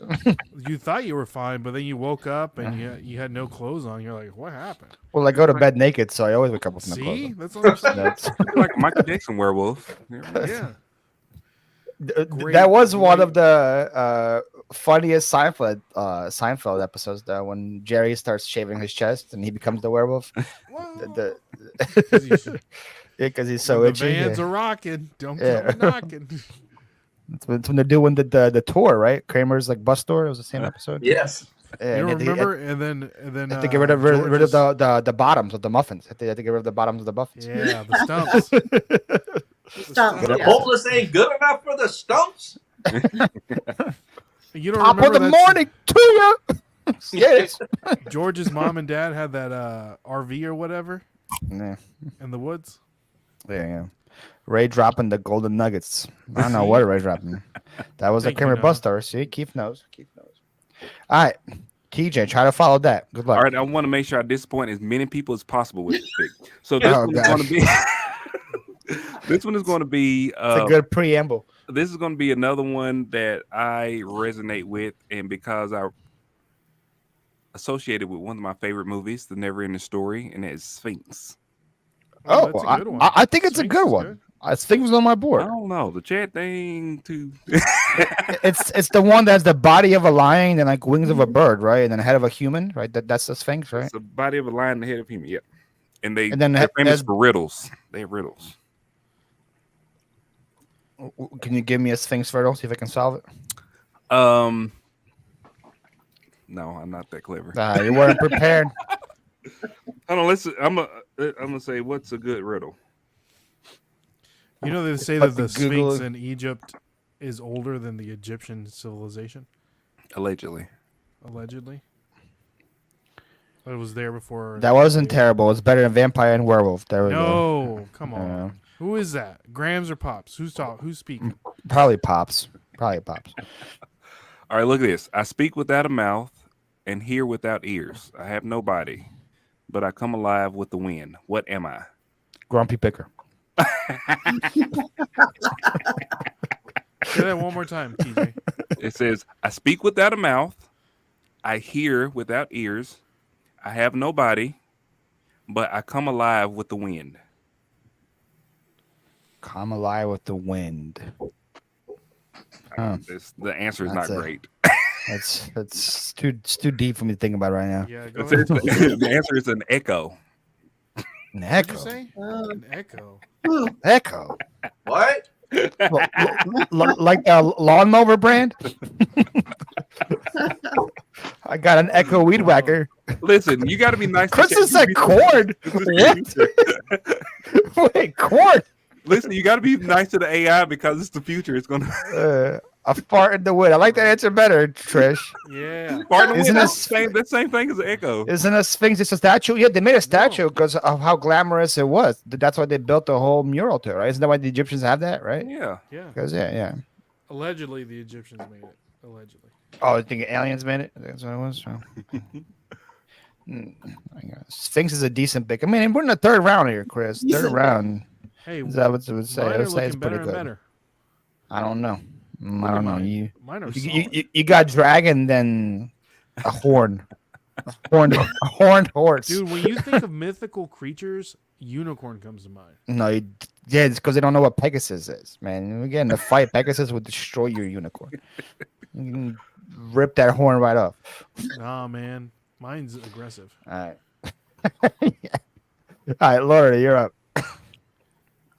You thought you were fine, but then you woke up and you had no clothes on. You're like, what happened? well, I go to bed naked, so I always wake up with no See? clothes. That's what I'm saying. That's, like a Michael Jackson werewolf. Yeah. that was one of the funniest Seinfeld episodes, though, when Jerry starts shaving his chest and he becomes the werewolf. Because he's so the itchy. vans yeah. are rocking. Don't Yeah. come knocking. It's when they're doing the tour, right? Kramer's like bus tour. It was the same episode. Yes. Yeah, You and don't remember? And then have to get rid of George's- the bottoms of the muffins. They have to get rid of the bottoms of the muffins. Yeah, the stumps. Stumps, The yeah. hopeless ain't good enough for the stumps. You don't Top of remember the that morning to you. Yes. George's mom and dad had that RV or whatever Yeah. in the woods. Yeah. Ray dropping the golden nuggets. I don't know what Ray dropping. That was Thank a Kramer you, Buster. See, Keith knows. All right, TJ, try to follow that. Good luck. All right, I want to make sure I disappoint as many people as possible with this pick. So this Oh, one is going to be. This one is going to be. It's a good preamble. This is going to be another one that I resonate with, and because I associated with one of my favorite movies, The Never Ending Story, and it's Sphinx. Oh, that's a good one. I think it's Sphinx a good is one. good. Sphinx was on my I board. don't know the chat thing too. It's the one that has the body of a lion and like wings of a bird, right? And then head of a human, right? That's the Sphinx, right? It's the body of a lion, the head of human. Yeah, and then they're famous has- for riddles. They have riddles. Can you give me a Sphinx riddle? See if I can solve it. No, I'm not that clever. You weren't prepared. Hold on, I'm gonna say what's a good riddle. You know, they say that the Google Sphinx it. in Egypt is older than the Egyptian civilization, Allegedly. allegedly. But it was there before. That wasn't terrible. It's better than Vampire and Werewolf. There we go. No, come on. Who is that? Grams or Pops? Who's speaking? Probably Pops. Probably Pops. All right, look at this. I speak without a mouth and hear without ears. I have no body, but I come alive with the wind. What am I? Grumpy Picker. Say that one more time, TJ. It says, I speak without a mouth. I hear without ears. I have no body, but I come alive with the wind. Come alive with the wind. Huh. The answer is That's not it. great. It's too deep for me to think about right now. Yeah, go It says ahead. the answer is an echo. An What did echo. you say? An echo. Echo. What? Like the lawnmower brand. I got an Echo weed whacker. Listen, you got to be nice. Chris to is said cord. What? Wait, cord. Listen, you got to be nice to the AI because it's the future. It's gonna. A fart in the wind. I like that answer better, Trish. Yeah. Isn't That's the same thing as an echo. Isn't a Sphinx just a statue? Yeah, they made a statue because of how glamorous it was. That's why they built the whole mural to it, right? Isn't that why the Egyptians have that, right? Yeah. Yeah. Because yeah. Allegedly, the Egyptians made it. Allegedly. Oh, I think aliens made it. That's what it was. So. Sphinx is a decent pick. I mean, we're in the third round here, Chris. Third round. Hey, Is that what it would say? mine I are would say it's looking pretty better and good. better. I don't know. I Look at don't know. mine. Mine are You got dragon, then a horn. A horned horse. Dude, when you think of mythical creatures, unicorn comes to mind. No, yeah, it's because they don't know what Pegasus is, man. Again, the fight Pegasus would destroy your unicorn. You can rip that horn right off. Nah, man. Mine's aggressive. All right. All right, Laura, you're up.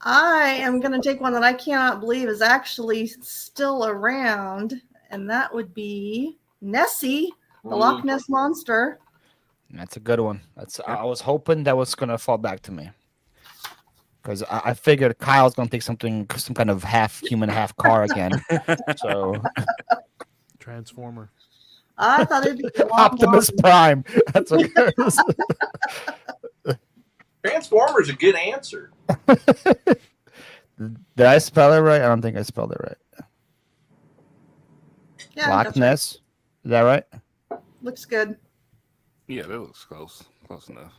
I am going to take one that I cannot believe is actually still around, and that would be Nessie, the Loch Ness Monster. That's a good one. I was hoping that was gonna fall back to me. Because I figured Kyle's gonna take some kind of half human, half car again. So Transformer. I thought it'd be a lot Optimus more. Prime. That's what it is. Transformer's a good answer. Did I spell it right? I don't think I spelled it right. Yeah, Loch that's Ness. Is that right? right. Looks good. Yeah, that looks close. Close enough.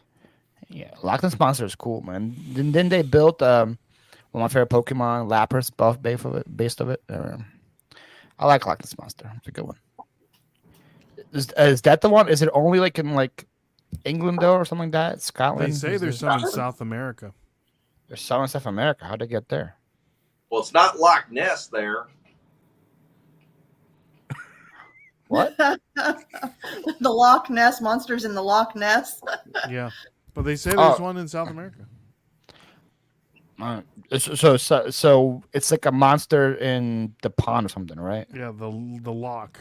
Yeah, Loch Ness Monster is cool, man. Didn't they build one of my favorite Pokemon, Lapras, buff based of it? I like Loch Ness Monster. It's a good one. Is that the one? Is it only like in like England though, or something like that? Scotland? They say there's some in South America. There's some in South America. How'd they get there? Well, it's not Loch Ness there. What? The Loch Ness Monsters in the Loch Ness. Yeah. But they say there's Oh. one in South America. So it's like a monster in the pond or something, right? Yeah, the loch.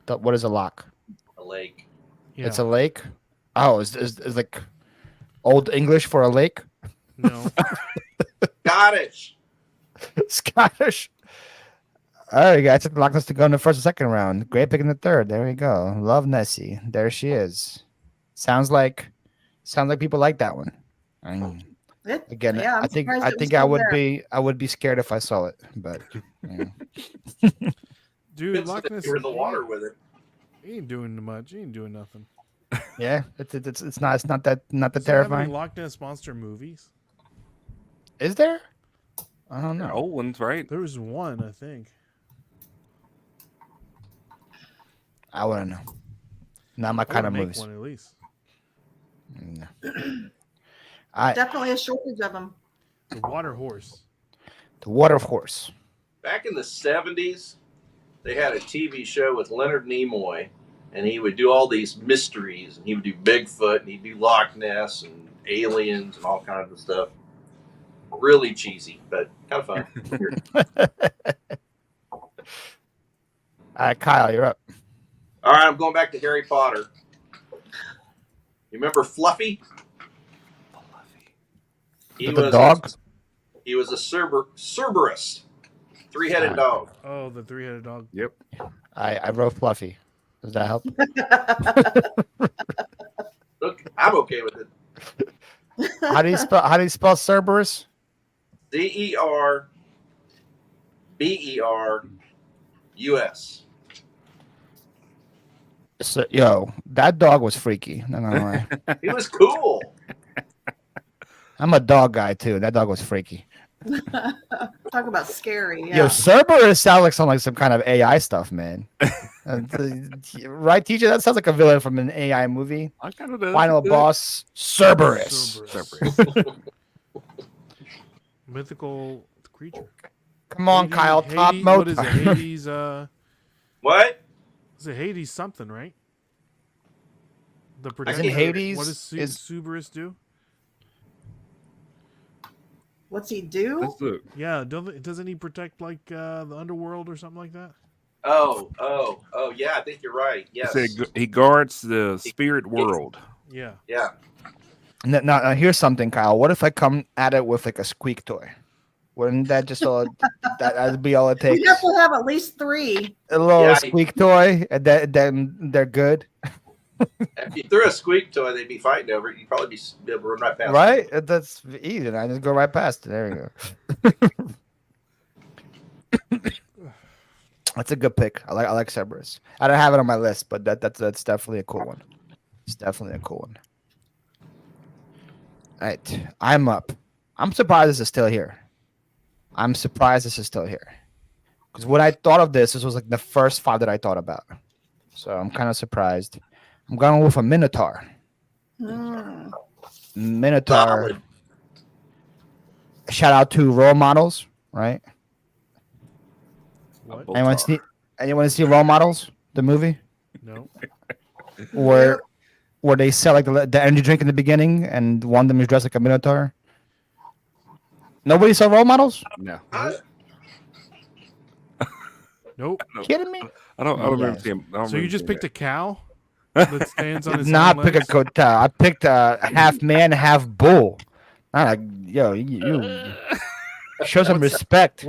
What is a loch? A lake. Yeah. It's a lake. Oh, is like old English for a lake? No. Scottish. Scottish. All right, guys. Took Loch Ness to go in the first and second round. Great pick in the third. There we go. Love Nessie. There she is. Sounds like people like that one. Again, Yeah, I'm I think surprised I it was think I still would there. be scared if I saw it, but yeah. Dude, Fits Loch the Ness, figure in the water with it. he ain't doing much. He ain't doing nothing. Yeah, it's not that Does it have any terrifying. Loch Ness monster movies? Is there? I don't know. Old ones, right? There was one, I think. I wouldn't know. Not my I kind would of make movies. one at least. No. Definitely a shortage of them. The Water Horse. The Water Horse. Back in the 70s, they had a TV show with Leonard Nimoy, and he would do all these mysteries, and he would do Bigfoot, and he'd do Loch Ness, and aliens, and all kinds of stuff. Really cheesy, but kind of fun. All right, Kyle, you're up. All right, I'm going back to Harry Potter. You remember Fluffy? The dog? He was a Cerberus, three-headed dog. Oh, the three-headed dog. Yep. I wrote Fluffy. Does that help? Look, I'm okay with it. How do you spell Cerberus? Cerberus. So, yo, that dog was freaky. Not gonna lie. He was cool. I'm a dog guy too. That dog was freaky. Talk about scary. Yeah. Yo, Cerberus sounds like some kind of AI stuff, man. Right, teacher? That sounds like a villain from an AI movie. I kind of Final boss, Cerberus. Mythical creature. Come on, Kyle. Top Hades, mode. what is it? Hades, What? Is it Hades something, right? The Isn't protector. Hades What does is- Cerberus do? What's he do? Let's look. Yeah, doesn't he protect like the underworld or something like that? Oh, yeah, I think you're right. Yes. It said he guards the spirit world. Yeah. Yeah. Now, here's something, Kyle. What if I come at it with like a squeak toy? Wouldn't that just all that'd be all it takes? We have to have at least 3. A little Yeah. squeak toy, and then they're good, If you threw a squeak toy, they'd be fighting over it. You'd probably be able to run right past it. right? That's easy. I just go right past it. There you go. That's a good pick. I like Cerberus. I don't have it on my list, but that's definitely a cool one. It's definitely a cool one. All right, I'm up. I'm surprised this is still here. Because when I thought of this was like the first 5 that I thought about. So I'm kind of surprised. I'm going with a Minotaur. Minotaur. Solid. Shout out to role models, right? What? Anyone see Role Models, the movie? No. Where they sell like the energy drink in the beginning, and one of them is dressed like a Minotaur. Nobody saw Role Models? No. Nope. Kidding me? I don't remember seeing. So you just picked a cow that stands on Did his not hind pick a legs? coat. I picked a half man, half bull. Not like you show some respect.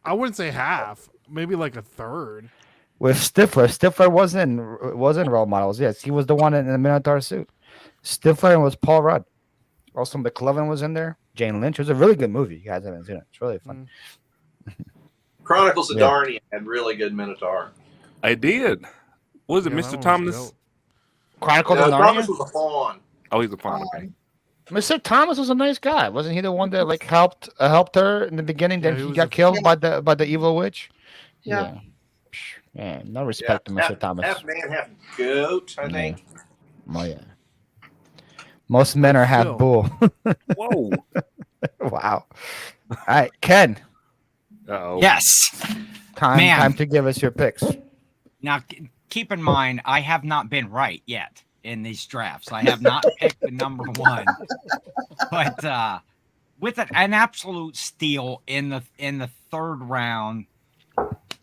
I wouldn't say half. Maybe like a third. With Stifler. Stifler was in Role Models. Yes, he was the one in the Minotaur suit. Stifler was Paul Rudd. Also, McLovin was in there. Jane Lynch. It was a really good movie. You guys haven't seen it. It's really fun. Chronicles of Yeah. Narnia had really good Minotaur. I did. Was it Yeah, that Mr. one was Thomas? dope. Chronicles of Thomas Narnia. was a fawn. Oh, he's a fawn. Okay. Mr. Thomas was a nice guy. Wasn't he the one that like helped her in the beginning? Then Yeah, he he was got a- killed by the evil witch. Yeah. Yeah, no respect to Mr. Thomas. Half man, half goat, I think. Oh yeah. Most men are half Still. bull. Whoa. Wow. All right, Ken. Uh-oh. Yes. Time to give us your picks. Now, keep in mind, I have not been right yet in these drafts. I have not picked the number 1, but with an absolute steal in the 3rd round,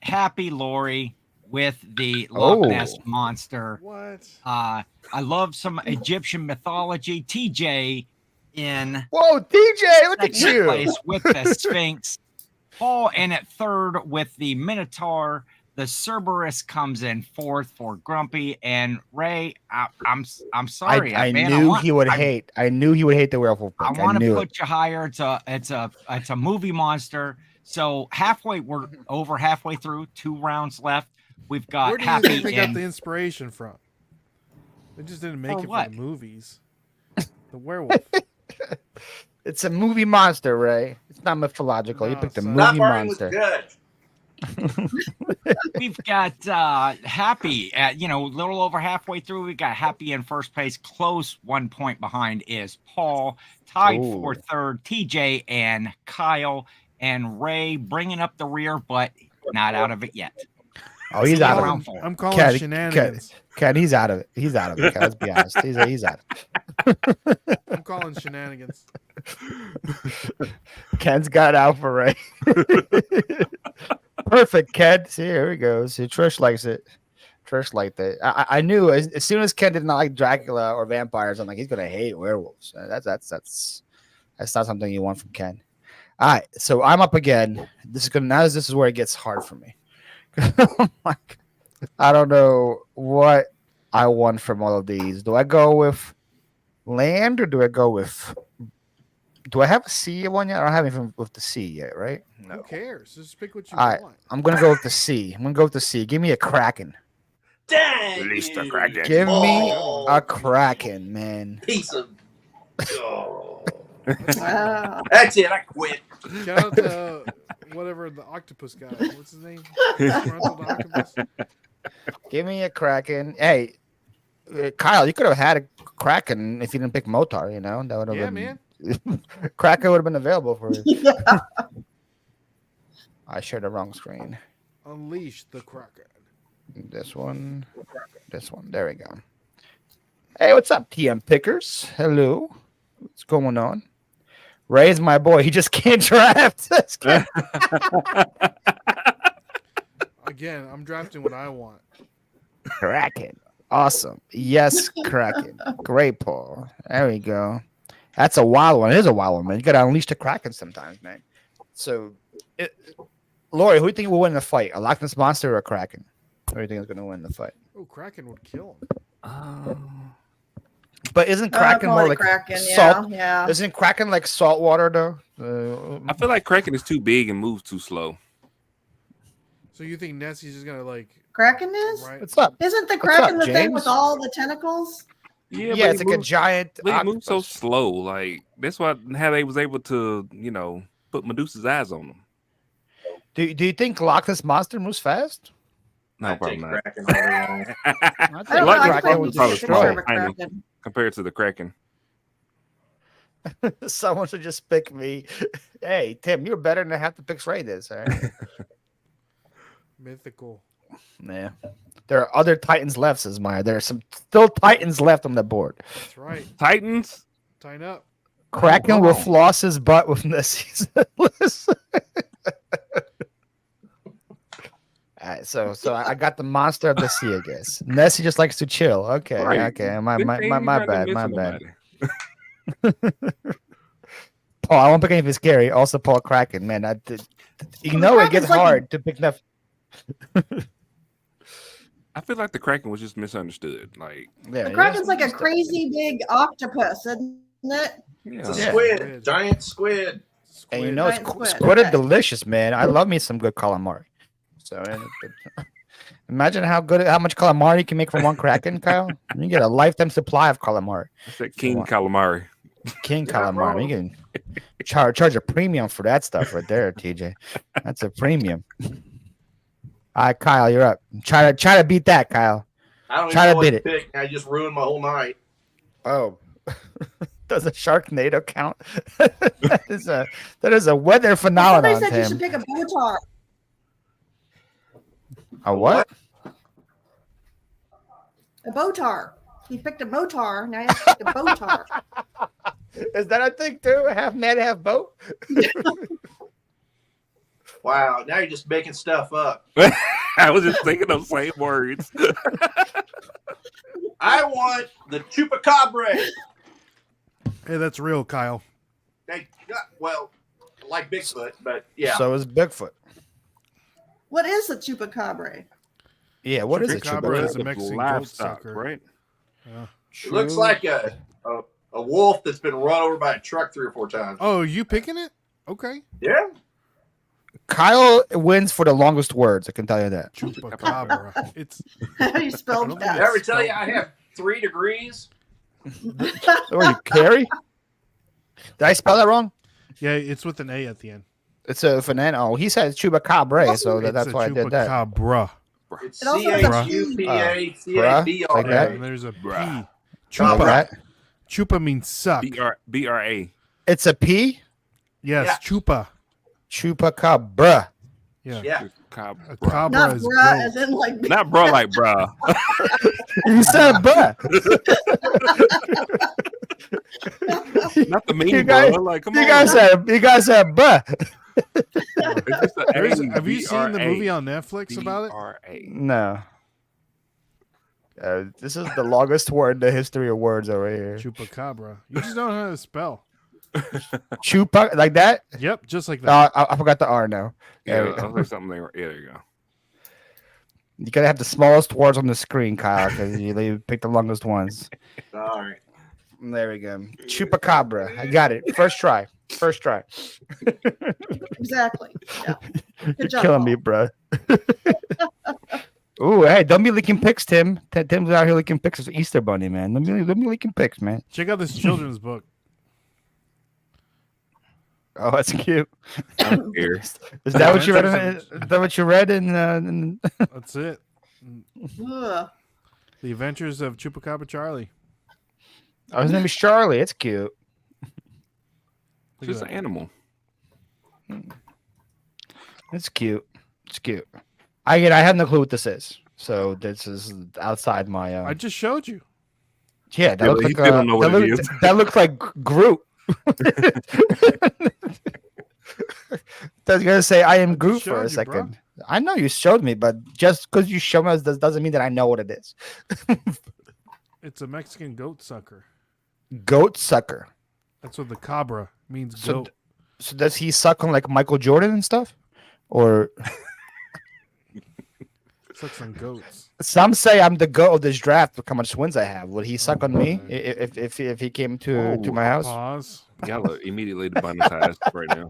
Happy Lori with the Loch Ness monster. What? I love some Egyptian mythology. TJ in Whoa, DJ, look at second you. place with the Sphinx. Paul in at 3rd with the Minotaur. The Cerberus comes in fourth for Grumpy, and Ray. I'm sorry. I man, knew he would hate. I knew he would hate the werewolf. I want to put you higher. It's a movie monster. So we're over halfway through. 2 rounds left. We've got Where do you Happy think they got and the inspiration from? They just didn't make For it what? for the movies. The werewolf. It's a movie monster, Ray. It's not mythological. You No, picked a son. movie Stop arguing with monster. Judge. we've got Happy at a little over halfway through. We got Happy in first place. Close 1 point behind is Paul. Tied for third, TJ and Kyle, and Ray bringing up the rear, but not out of it yet. Oh, he's out of round it. four. I'm calling Ken, shenanigans. Ken, he's out of it. He's out of it. Ken, let's be honest. He's out. I'm calling shenanigans. Ken's got out for Ray. Perfect, Ken. See, here he goes. See, Trish likes it. Trish liked it. I knew as soon as Ken did not like Dracula or vampires, I'm like, he's gonna hate werewolves. That's not something you want from Ken. All right, so I'm up again. This is where it gets hard for me. Like, I don't know what I want from all of these. Do I go with land or do I go with? Do I have a sea one yet? I don't have anything with the sea yet, right? Who cares? Just pick what you All right, want. I'm gonna go with the sea. I'm gonna go with the sea. Give me a kraken. Dang. Release the you Kraken. Give me Oh. a kraken, man. Piece of. Oh. Wow. That's it. I quit. Shout out to whatever the octopus guy. What's his name? Disgruntled octopus. Give me a kraken. Hey, Kyle, you could have had a kraken if you didn't pick Motar. You know that would have Yeah, been. man. Kraken would have been available for you. Yeah. I shared the wrong screen. Unleash the Kraken. This one. There we go. Hey, what's up, TM Pickers? Hello. What's going on? Ray's my boy. He just can't draft. Again, I'm drafting what I want. Kraken. Awesome. Yes, Kraken. Great, Paul. There we go. That's a wild one. It is a wild one, man. You got to unleash the Kraken sometimes, man. So, Lori, who do you think will win the fight? A Loch Ness Monster or a Kraken? Who do you think is going to win the fight? Oh, Kraken would kill him. But isn't Kraken more probably like Kraken, salt? yeah. Isn't Kraken like salt water, though? I feel like Kraken is too big and moves too slow. So you think Nessie's just gonna like Kraken is? right? What's up? Isn't the What's Kraken up, the thing James? with all the tentacles? Yeah, but it's like a giant. But he moves so octopus. slow. Like that's why how they was able to, put Medusa's eyes on them. Do you think Loch Ness Monster moves fast? No, I'd probably take not. Kraken all day long. I I think don't know. Like I Kraken could was probably probably take a picture of a small, tiny. Kraken. Compared to the Kraken. Someone should just pick me. Hey, Tim, you're better than half the picks Ray is. All right. Mythical. Yeah. There are other Titans left, says Maya. There are some still Titans left on the board. That's right. Titans. Tighten up. Kraken will floss his butt with Nessie's list. All right, so I got the monster of the sea, I guess. Nessie just likes to chill. Okay, Right. okay. My Good thing you're not bad. gonna My miss bad. nobody. Paul, I won't pick anything scary. Also, Paul Kraken, man. Well, It gets Kraken's like a- hard to pick enough. I feel like the Kraken was just misunderstood. Like, Yeah, The yeah. Kraken's like a crazy big octopus, isn't it? yeah. It's a Yeah. squid. Giant squid. And you Squid. know, Giant squid, squid are okay. delicious, man. I love me some good calamari. So imagine how much calamari you can make from one Kraken, Kyle. You get a lifetime supply of calamari. That's that King Calamari. King You're not calamari. wrong. You can charge a premium for that stuff right there, TJ. That's a premium. All right, Kyle, you're up. Try to beat that, Kyle. I don't Try even to know what beat to it. pick. I just ruined my whole night. Oh. Does a Sharknado count? that is a weather phenomenon, Somebody said you should Tim. pick a Botar. A what? A Botar. He picked a Botar. Now he has to pick a Botar. Is that a thing too? Half man, half boat? Wow. Now you're just making stuff up. I was just thinking those same words. I want the chupacabra. Hey, that's real, Kyle. Well, like Bigfoot, but yeah. So is Bigfoot. What is a chupacabra? Yeah, what is it? Chupacabra is a The Mexican goat livestock, sucker. right? It looks like a wolf that's been run over by a truck 3 or 4 times. Oh, you picking it? Okay. Yeah. Kyle wins for the longest words. I can tell you that. Chupacabra. It's How do you spell Did I that? ever tell you I have 3 degrees? Or you carry? Did I spell that wrong? yeah, it's with an A at the end. It's a banana. Oh, he said chupacabra, so It's that's a why I did that. Chupacabra. It's It also has a CHUPA bruh, like that? And there's a P. Bruh. Like Chupa. that. Chupa means suck. BRA. It's a P. Yes, Yeah. chupa. Chupacabra. Yeah. Yeah. A cabra Not is bruh, goat. as in like. Not bro like bruh. You said bruh. Not the mean You guys- bro. Like, come You on. guys said bruh. It's just a Have you seen the BRA. movie on Netflix about it? BRA. No. This is the longest word in the history of words over here. Chupacabra. You just don't know how to spell. Chupa, like that? Yep, just like that. I forgot the R now. There Yeah, we go. I'll say something there. Yeah, there you go. You gotta have the smallest words on the screen, Kyle, because you picked the longest ones. All right. There we go. Chupacabra. I got it. First try. First try. Exactly. Yeah. You're Good job, killing me, bro. Ooh, hey, don't be leaking pics, Tim. Tim's out here leaking pics of Easter Bunny, man. Don't be leaking pics, man. Check out this children's book. Oh, that's cute. I'm here. Is that what you read? Is that what you read in That's it. Ugh. The Adventures of Chupacabra Charlie. Oh, his name is Charlie. It's cute. Look It's at just an that. animal. It's cute. It's cute. I have no clue what this is. So this is outside my. I just showed you. Yeah, that Yeah, looks he like still don't know what it is. that looks like Groot. I was gonna say I am Groot for a showed you, bro. second. I know you showed me, but just because you show me doesn't mean that I know what it is. It's a Mexican goat sucker. Goat sucker. That's what the cabra means, So, goat. so does he suck on like Michael Jordan and stuff, or Sucks on goats. some say I'm the goat of this draft? Look how much wins I have. Would he suck on me if he came to my house? Pause. Y'all are immediately demonetized right now.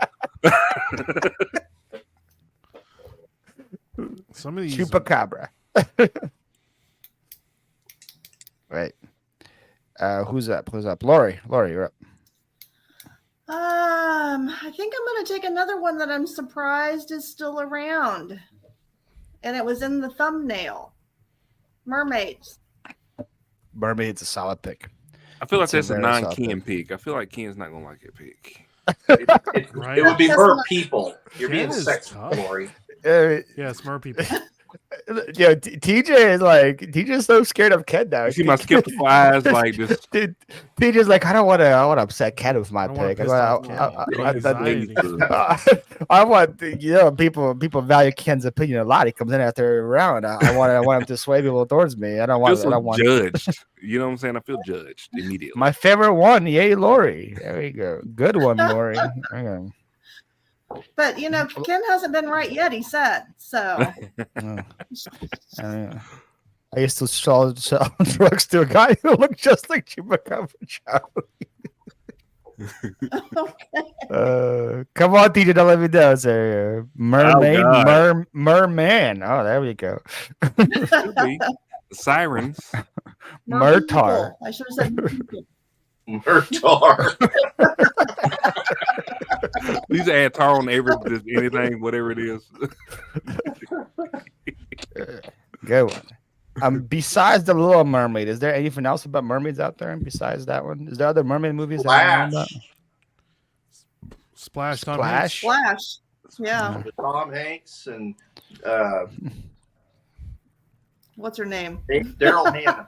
Some of these. Chupacabra. Right. Who's up? Who's up? Lori, you're up. I think I'm going to take another one that I'm surprised is still around. And it was in the thumbnail. Mermaids. Mermaid's a solid pick. I feel like It's a that's a very non-Ken solid pick. I feel like Ken's not gonna like it pick. Right? It would be That's mer not- people. You're being Ken is sex tough. glory. Yeah, smart people. Yeah, TJ is so scared of Ken now. You see my skeptical eyes, like this. Dude, TJ's like, I don't want to upset Ken with my I don't wanna pick. piss off Ken. Anxiety. I want people value Ken's opinion a lot. He comes in after a round. I want him to sway people towards me. I don't I feel want. so judged. You know what I'm saying? I feel judged immediately. My favorite one, yay, Lori. There we go. Good one, Lori. There you go. But, Ken hasn't been right yet, he said. So, I used to sell drugs to a guy who looked just like Chupacabra Charlie. Come on, TJ, don't let me down, sir. Mermaid, God. merman. Oh, there we go. Could be. Sirens. Murtar. I should have said merpeople. Murtar. These add tar on every just anything, whatever it is. Good one. Besides the Little Mermaid, is there anything else about mermaids out there? And besides that one, is there other mermaid movies? that I don't know about? Splash. Tom Splash. Hanks. Flash. Yeah. With Tom Hanks and What's her name? Daryl Hannah.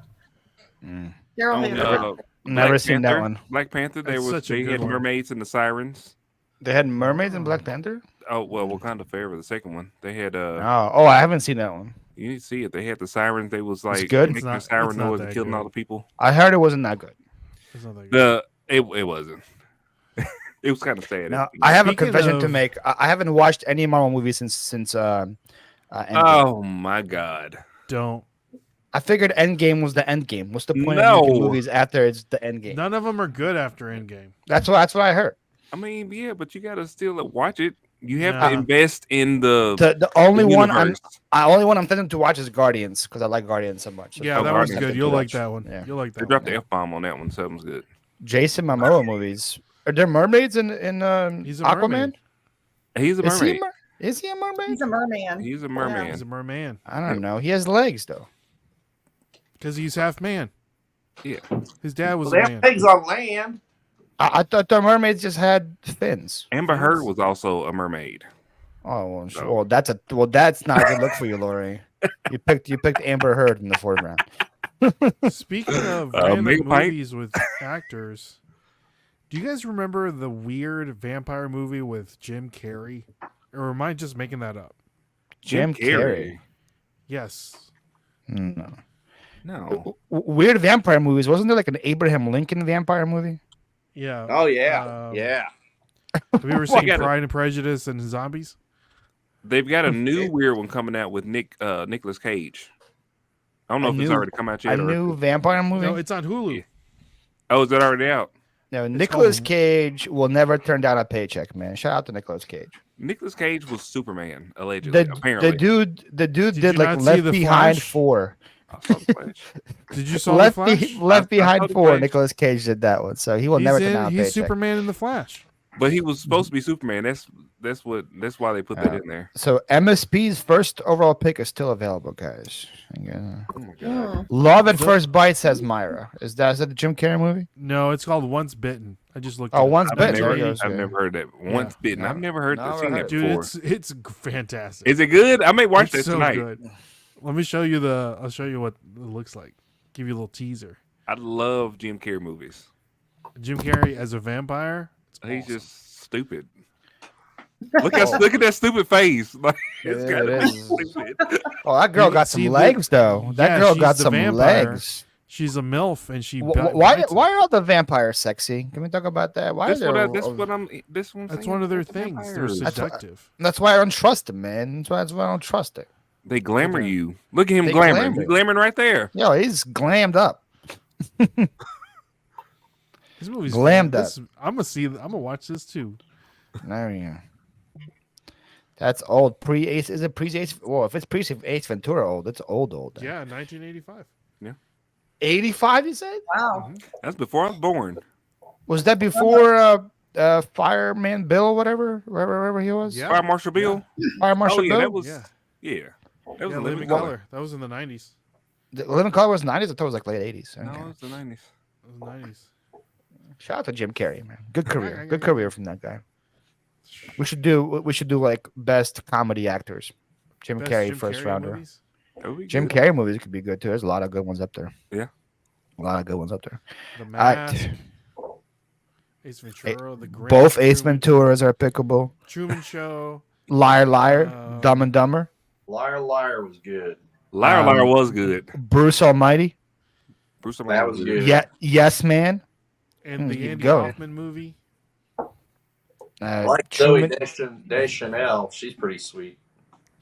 Daryl Oh, Hannah. Never Black seen that Panther. one. Black Panther. That's such a They good had one. mermaids and the sirens. They had mermaids in Black Panther. Oh well, Wakanda Forever, the second one. They had Oh, I haven't seen that one. you need to see it. They had the sirens. They was like good? making It's siren not noise that and killing good. all the people. I heard it wasn't that good. It's not that good. It wasn't. It was kind of sad. Now, I have a Speaking confession to of- make. I haven't watched any Marvel movies since Endgame. Oh my god! Don't. I figured Endgame was the end game. What's the point of No. making movies after it's the end game? None of them are good after Endgame. That's what I heard. I mean, yeah, but you gotta still watch it. You have Nah. to invest in the The only one universe. I'm thinking to watch is Guardians because I like Guardians so much. Yeah, Oh, that one's Guardians good. are You'll good. like that one. Yeah. You'll like They that dropped one. the F-bomb on that one. Something's good. Jason Momoa movies. Are there mermaids in He's a Aquaman? mermaid. He's a Is he, mermaid. is he a mermaid? He's a merman. He's a merman. He's a merman. I don't know. He has legs though. Because he's half man. Yeah. His dad was Well, a they man. have pigs on land. I thought the mermaids just had fins. Amber Heard was also a mermaid. Oh well, sure. No. well that's not a good look for you, Lori. You picked Amber Heard in the 4th round. Speaking of Make random a pint. movies with actors, do you guys remember the weird vampire movie with Jim Carrey? Or am I just making that up? Jim Carrey. Yes. No. No. Weird vampire movies. Wasn't there like an Abraham Lincoln vampire movie? Yeah. Oh yeah, Um, yeah. Have you ever seen got it. Pride and Prejudice and Zombies? They've got a new weird one coming out with Nicolas Cage. I don't know A if it's new- already come out A yet. new vampire movie? No, it's on Hulu. Oh, is that already out? No, Nicolas called- Cage will never turn down a paycheck, man. Shout out to Nicolas Cage. Nicolas Cage was Superman, allegedly. The dude Did did you like not see Left The Behind Flash? 4. I saw the Flash. Did you saw Left, The Flash? Left I saw Behind The 4. Flash. Nicolas Cage did that one, so he will never turn down a He's paycheck. Superman in The Flash. But he was supposed to be Superman. That's why they put that in there. So MSP's first overall pick is still available, guys. Yeah. Oh my god. Love at First Bite says Myra. Is that the Jim Carrey movie? No, it's called Once Bitten. I just looked. Oh, it up. Once I've Bitten. never, There it goes, I've yeah. never heard that. Once bitten. No, I've never heard never seen heard. that Dude, before. it's fantastic. Is it good? I may watch It's that so tonight. good. Let me show you I'll show you what it looks like. Give you a little teaser. I love Jim Carrey movies. Jim Carrey as a vampire. It's He's awesome. just stupid. Look at that stupid face. Like it's Yeah, gotta it be is. stupid. Oh, that girl You got see some the- legs, though. That Yeah, girl she's got the some vampire. legs. She's a MILF and she Why bites him. are all the vampires sexy? Can we talk about that? Why That's is there? This one. That's one of their things. They're Vampires. seductive. That's why I don't trust them, man. That's why I don't trust it. They glamour Okay. you. Look at him They glamoring. glamour. He's glamoring right there. Yo, he's glammed up. This movie's Glammed up. I'm gonna watch this too. There you go. That's old. Pre-Ace. Is it pre-Ace? Well, if it's pre-Ace Ventura old, it's old. Then. Yeah, 1985. 85, you said? Wow. That's before I was born. Was that before Fireman Bill, wherever he was? Yeah. Fire Marshal Bill. Fire Marshal Oh yeah, Bill? that was Yeah. yeah. That was Yeah, a Living living Color. color. That was in the 90s. The Living Color was 90s? I thought it was like late 80s. Okay. No, it's the 90s. That was 90s. Shout out to Jim Carrey, man. Good I career. got Good it. career from that guy. We should do like best comedy actors. Jim Best Carrey, Jim first Carrey rounder. movies? That would be Jim good. Carrey movies could be good too. There's a lot of good ones up there. Yeah. A lot of good ones up there. The right. Mask. Ace Ventura. The Great. Both Ace Venturas are pickable. Truman Show. Liar, Liar, Dumb and Dumber, Liar, Liar was good. Liar was good. Bruce Almighty, Bruce That was good. yeah, Yes Man, And the Good Andy go. Kaufman movie. I like Zoe Truman- Deschanel. She's pretty sweet.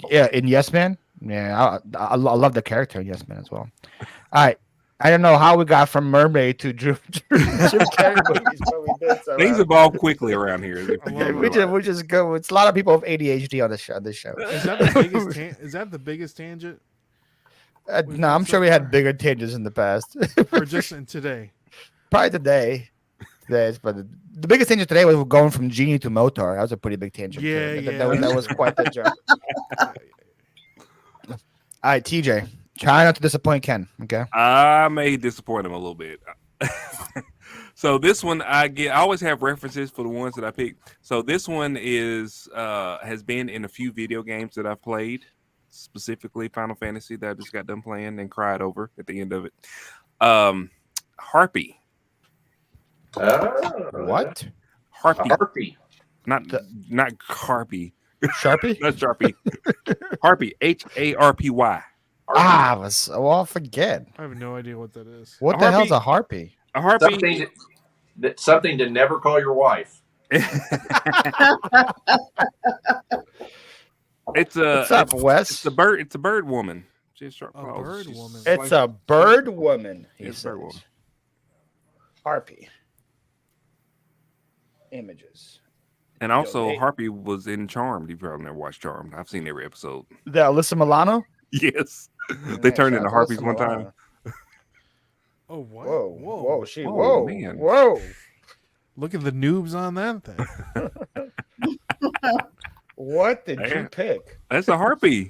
yeah, in Yes Man. Yeah, I love the character in Yes Man as well. All right, I don't know how we got from Mermaid to Jim Carrey movies, but we did. So, Things evolve quickly around here. we just go. It's a lot of people with ADHD on this show. Is that the biggest? Is that the biggest tangent? No, I'm sure we had bigger tangents in the past. Or just in today? Probably today. But the biggest tangent today was going from Genie to Motar. That was a pretty big tangent. Yeah, too. yeah. That was quite the jump. All right, TJ. Try not to disappoint Ken. Okay. I may disappoint him a little bit. So this one I always have references for the ones that I pick. So this one is has been in a few video games that I've played, specifically Final Fantasy that I just got done playing and cried over at the end of it. Harpy. What? Harpy. Harpy. Not Harpy. Sharpie? Not Sharpie. Harpy. HARPY. I'll forget. I have no idea what that is. What the hell's a harpy? A harpy. Something to never call your wife. What's up, Wes? It's a bird. It's a bird woman. She has short A claws. bird She's woman. It's a bird woman. It's a bird woman. Harpy. Images. And also, Yo, Harpy was in Charmed. You probably never watched Charmed. I've seen every episode. The Alyssa Milano? Yes. They turned Nice. into Alyssa harpies one Milano. time. Oh, what? Whoa, Whoa. whoa, she, Whoa, whoa, man. whoa. Look at the noobs on that thing. What did you Man. pick? That's a harpy.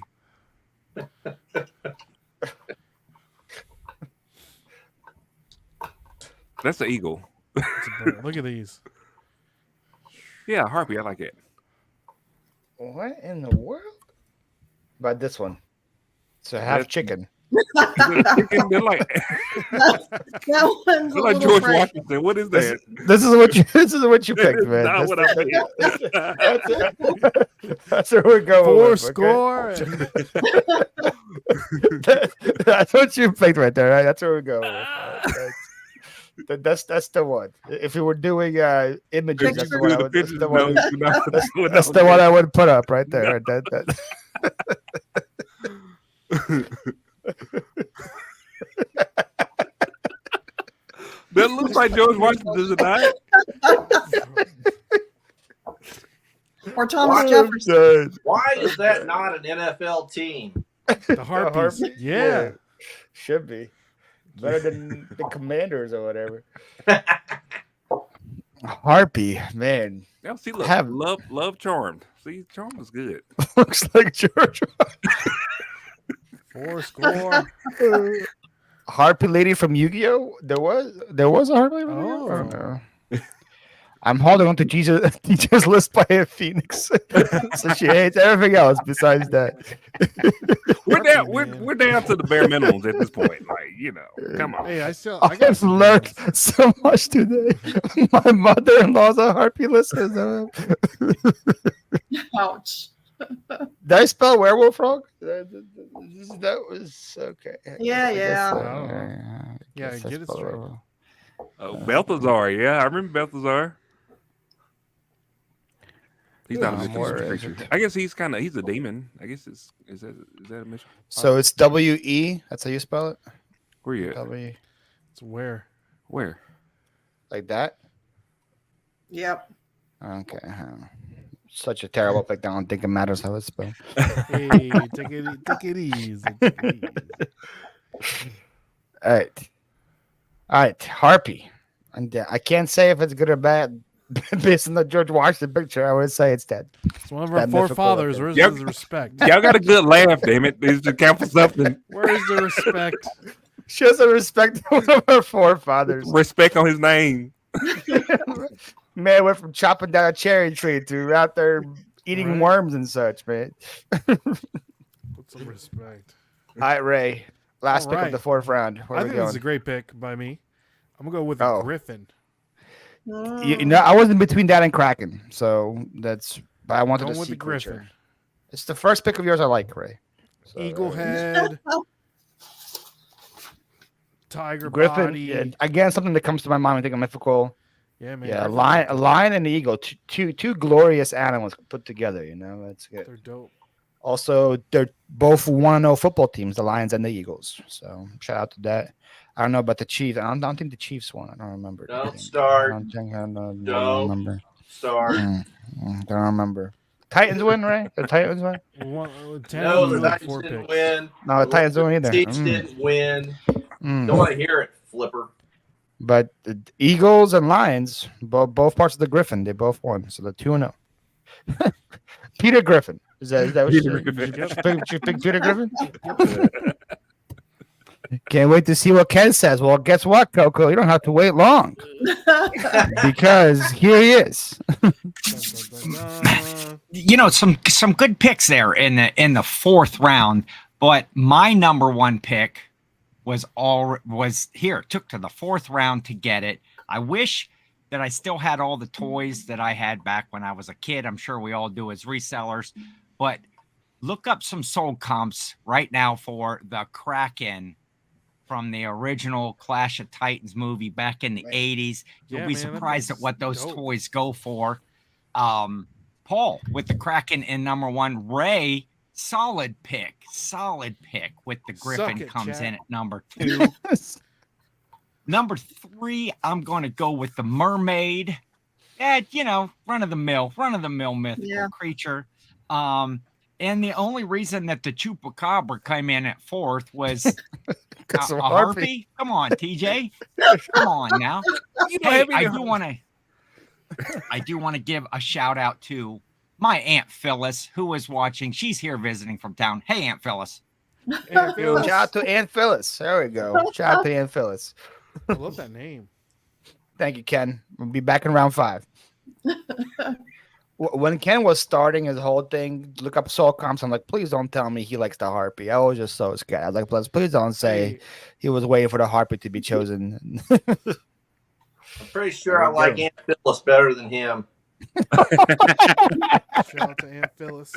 That's an eagle. It's a bird. Look at these. Yeah, harpy. I like it. What in the world? About this one. It's a half That's- chicken. They're like, That one's a they're like little George fresh. Washington. What is that? This is what you picked, man. Not what I That's where we're going. Four with, score. okay? That's what you picked right there, right? That's where we're going. With. That's the one. If we were doing images, that's the one. That's the one I would put up right there. That looks like George Washington, does it not? Or Thomas Jefferson. Why is that not an NFL team? The harpies. Harpy? Yeah. Should be better than the Commanders or whatever. Harpy, man, Yeah, see, look, Have- love Charmed. See, Charmed was good. looks like George. Four score. Harpy lady from Yu-Gi-Oh. There was a Harpy lady. From Yu-Gi-Oh? Or Oh. no? I'm holding on to TJ's list by a Phoenix, so she hates everything else besides that. We're down. Harpy, man. We're down to the bare minimums at this point. Like, come on. Hey, I got I've some learned names. so much today. My mother-in-law's a Harpy listener. Ouch. Did I spell werewolf wrong? That was okay. Yeah, I guess yeah. so. Oh. Yeah, guess I get it spelled straight. werewolf. Balthazar. Yeah, I remember Balthazar. He's not a I'm more mythical creature. into- I guess he's a demon. I guess is that a mission? So it's W-E. That's how you spell it. Where you at? W, It's where? Where? like that. Yep. Okay. Such a terrible pick. I don't think it matters how it's spelled. Hey, take it easy. Take it easy. All right. Harpy. And I can't say if it's good or bad based on the George Washington picture. I would say it's dead. It's one of our That mythical forefathers. thing. Where's Yep. the respect? Y'all got a good laugh, damn it. This should count for something. Where's the respect? She doesn't respect one of her forefathers. Respect on his name. Man went from chopping down a cherry tree to out there eating Right. worms and such, man. Put some respect. All right, Ray. Last All pick right. of the fourth round. Where I are we think this going? is a great pick by me. I'm gonna go with a Oh. griffin. You know, I was in between that and Kraken, so that's. But I wanted Going to with see the creature. griffin. It's the first pick of yours I like, Ray. So, Eagle head. Tiger Griffin. body. Yeah, again, something that comes to my mind when I think of mythical. Yeah, man. Yeah, Griffin. a lion and an eagle, two glorious animals put together. You know, that's good. They're dope. Also, they're both 1-0 football teams, the Lions and the Eagles. So shout out to that. I don't know about the Chiefs. I don't think the Chiefs won. I don't remember. Don't start. I don't Don't remember. Start. Don't remember. Titans win, right? The Titans win? No, the like Titans 4 didn't picks. win. No, the Titans don't either. Chiefs didn't win. Mm. Don't want to hear it, Flipper. But the Eagles and Lions, both parts of the Griffin, they both won. So they're 2-0. Peter Griffin. Is that what Peter you Griffin. you pick Peter Griffin? Can't wait to see what Ken says. Well, guess what, Coco? You don't have to wait long because here he is. You know, some good picks there in the fourth round, but my number one pick was here. It took to the fourth round to get it. I wish that I still had all the toys that I had back when I was a kid. I'm sure we all do as resellers, but look up some sold comps right now for the Kraken from the original Clash of Titans movie back in the 80s. You'll Yeah, be man, that surprised at looks what those dope. toys go for. Paul with the Kraken in number one. Ray Solid pick with the Griffin it, comes Chad. in at number 2. Number 3, I'm going to go with the mermaid. Run of the mill mythical creature. And the only reason that the chupacabra came in at 4th was a harpy. Come on, TJ. Come on now. Hey, I do want to give a shout out to my Aunt Phyllis, who is watching. She's here visiting from town. Hey, Aunt Phyllis. Shout out to Aunt Phyllis. There we go. Shout out to Aunt Phyllis. I love that name. Thank you, Ken. We'll be back in round 5. When Ken was starting his whole thing, look up soul comps. I'm like, please don't tell me he likes the harpy. I was just so scared. I was like, please don't say he was waiting for the harpy to be chosen. I'm pretty sure I like Aunt Phyllis better than him. Shout out to Aunt Phyllis.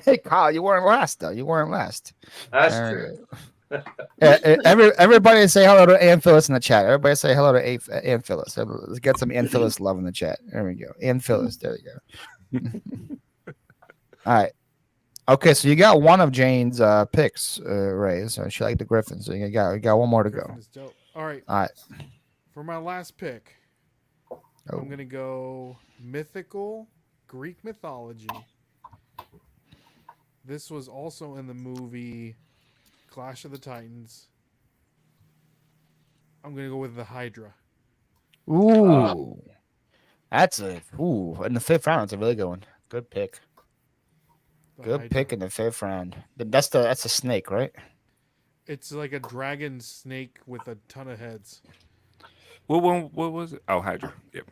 Hey, Kyle, you weren't last, though. You weren't last. That's true. Everybody say hello to Aunt Phyllis in the chat. Everybody say hello to Aunt Phyllis. Let's get some Aunt Phyllis love in the chat. There we go. Aunt Phyllis. There we go. All right. Okay, so you got one of Jane's picks, Ray. So she liked the Griffin. So you got one more to go. All right. All right. For my last pick, I'm going to go mythical Greek mythology. This was also in the movie Clash of the Titans. I'm going to go with the Hydra. Ooh. That's in the 5th round. It's a really good one. Good pick. Good pick in the 5th round. That's a snake, right? It's like a dragon snake with a ton of heads. What was it? Oh, Hydra. Yep.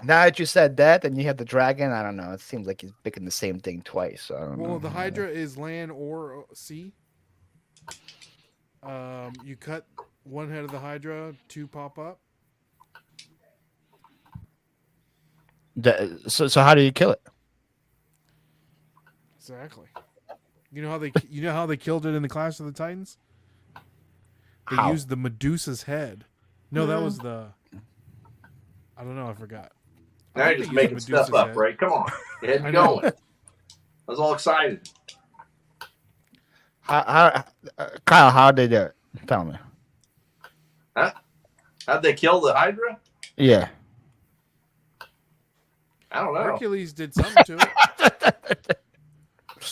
Now that you said that, and you have the dragon, I don't know. It seems like he's picking the same thing twice. So I don't know. Well, the Hydra is land or sea. You cut one head of the Hydra, 2 pop up. So how do you kill it? Exactly. You know how they killed it in the Clash of the Titans? They used the Medusa's head. No, that was the. I don't know. I forgot. Now you're just making stuff up, right? Come on, get ahead and going. I was all excited. Kyle, how did they do it? Tell me. Huh? How'd they kill the Hydra? Yeah. I don't know. Hercules did something to it.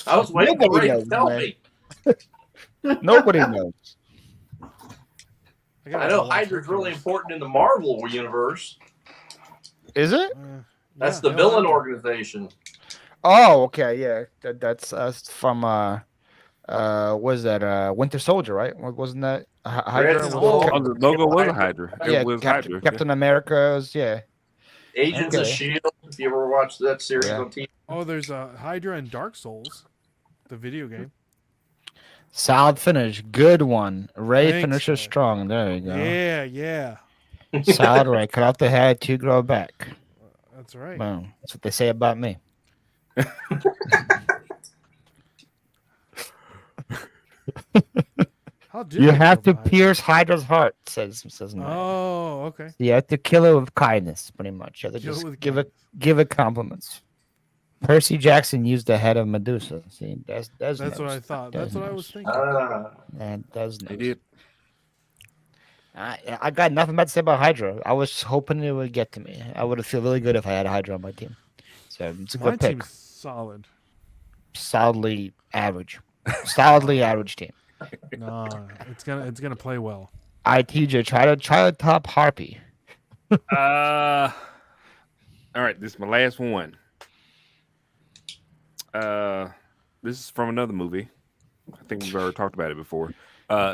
I was waiting for Ray to tell me. Nobody knows. I know Hydra's really important in the Marvel universe. Is it? That's the villain organization. Oh, okay, yeah. That's from was that Winter Soldier, right? Wasn't that Hydra? The logo was a Hydra. Yeah, It was Hydra. Captain America's, yeah. Agents of S.H.I.E.L.D. If you ever watched that series on TV. Oh, there's a Hydra in Dark Souls, the video game. Solid finish. Good one. Ray Thanks, finisher strong. There you go. Yeah. Solid Ray. Cut off the head, 2 grow back. That's right. Boom. That's what they say about me. How do You they have to kill the Hydra? pierce Hydra's heart, says Mike. Oh, okay. You have to kill it with kindness, pretty much. You have to Kill it just with give it compliments. Percy Jackson used the head of Medusa. See, that's what I thought. That's what I was thinking. And does They did. I got nothing bad to say about Hydra. I was hoping it would get to me. I would have felt really good if I had Hydra on my team. So it's a My good pick. team's solid. Solidly average. Solidly average team. No, it's gonna play well. TJ, try to top Harpy. All right, this is my last one. This is from another movie. I think we've already talked about it before.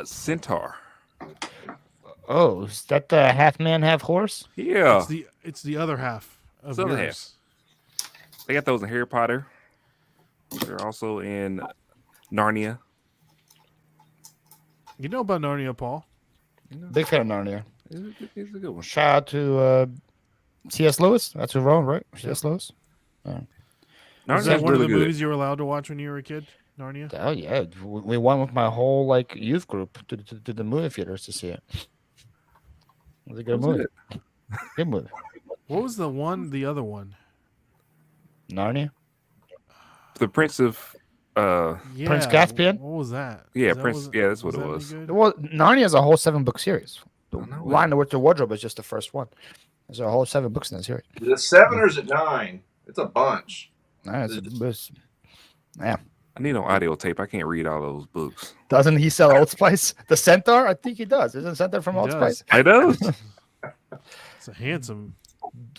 Centaur. Oh, is that the half man, half horse? Yeah. It's the other half of It's the other yours. They got those in Harry Potter. They're also in Narnia. You know about Narnia, Paul? Big fan of Narnia. It's a good one. Shout out to C.S. Lewis. That's who wrote, right? C.S. Lewis. Yeah. Was that one of the movies you were allowed to watch when you were a kid? Narnia? Oh yeah, we went with my whole youth group to the movie theaters to see it. It was a good movie. Good movie. What was the other one? Narnia. the Prince of Yeah, Prince Caspian? What was that? yeah, That Prince. Yeah, that's what it that any was. good? Well, Narnia is a whole 7-book series. The I know it. Lion with the Wardrobe is just the first one. There's a whole 7 books in that series. Is it 7 or is it 9? It's a bunch. Yeah. I need an audio tape. I can't read all those books. Doesn't he sell Old Spice? The Centaur? I think he does. Isn't Centaur from He Old does. Spice? I does. It's a handsome.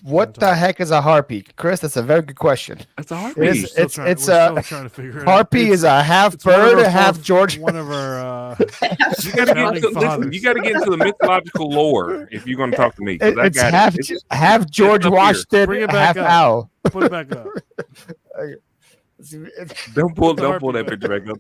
What the heck is a harpy, Chris? That's a very good question. That's a harpy. It's We're it's still trying to figure it out. harpy is a half It's one of bird, our a half fourth- George. One of our. You gotta get founding into, listen, fathers. you got to get into the mythological lore if you're going to talk to me. 'Cause I It's got half it. It's- half George up here. Washington, Bring it back half up. owl. Put it back up. Don't pull It's a harpy. that picture back up.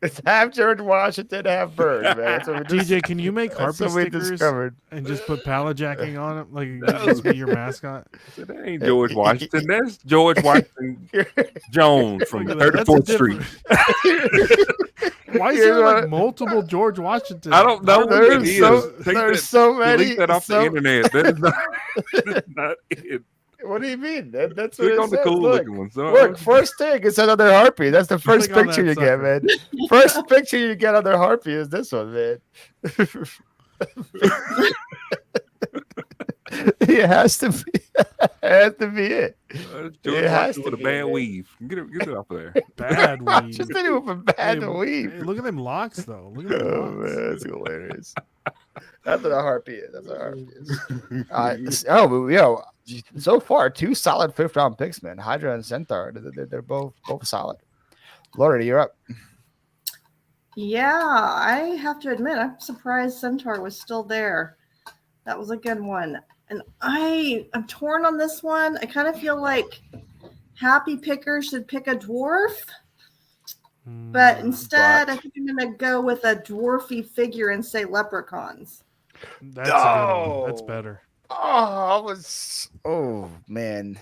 It's half George Washington, half bird, man. That's what we DJ, can you make harpy that's what we stickers discovered. and just put pallet jacking on it, like it could just be your mascot? That ain't George Washington. That's George Washington Jones from Look at that. 34th That's a Street. Why is there like multiple George Washington? I don't know what it There's is. so, Take there's that- so many. Delete that off the internet. That is not, that is not it. What do you mean? That's what Click it on the says. cool Look, looking one. So, look, first thing is another harpy. That's the first Click on picture that you get, sucker. man. First picture you get on their harpy is this one, man. It has to be. It has to be it. George It has Washington to with a be, bad man. weave. Get it off of there. Bad weed. Just did it with a bad Hey, weave. hey, look at them locks, though. Look at them Oh locks. man, that's hilarious. That's what a harpy is. That's what a harpy is. Oh, so far 2 solid 5th-round picks, man. Hydra and Centaur. They're both solid. Lori, you're up. Yeah, I have to admit, I'm surprised Centaur was still there. That was a good one. And I'm torn on this one. I kind of feel like Happy Picker should pick a dwarf. But instead, I think I'm going to go with a dwarfy figure and say leprechauns. That's a good one. That's better. Oh man.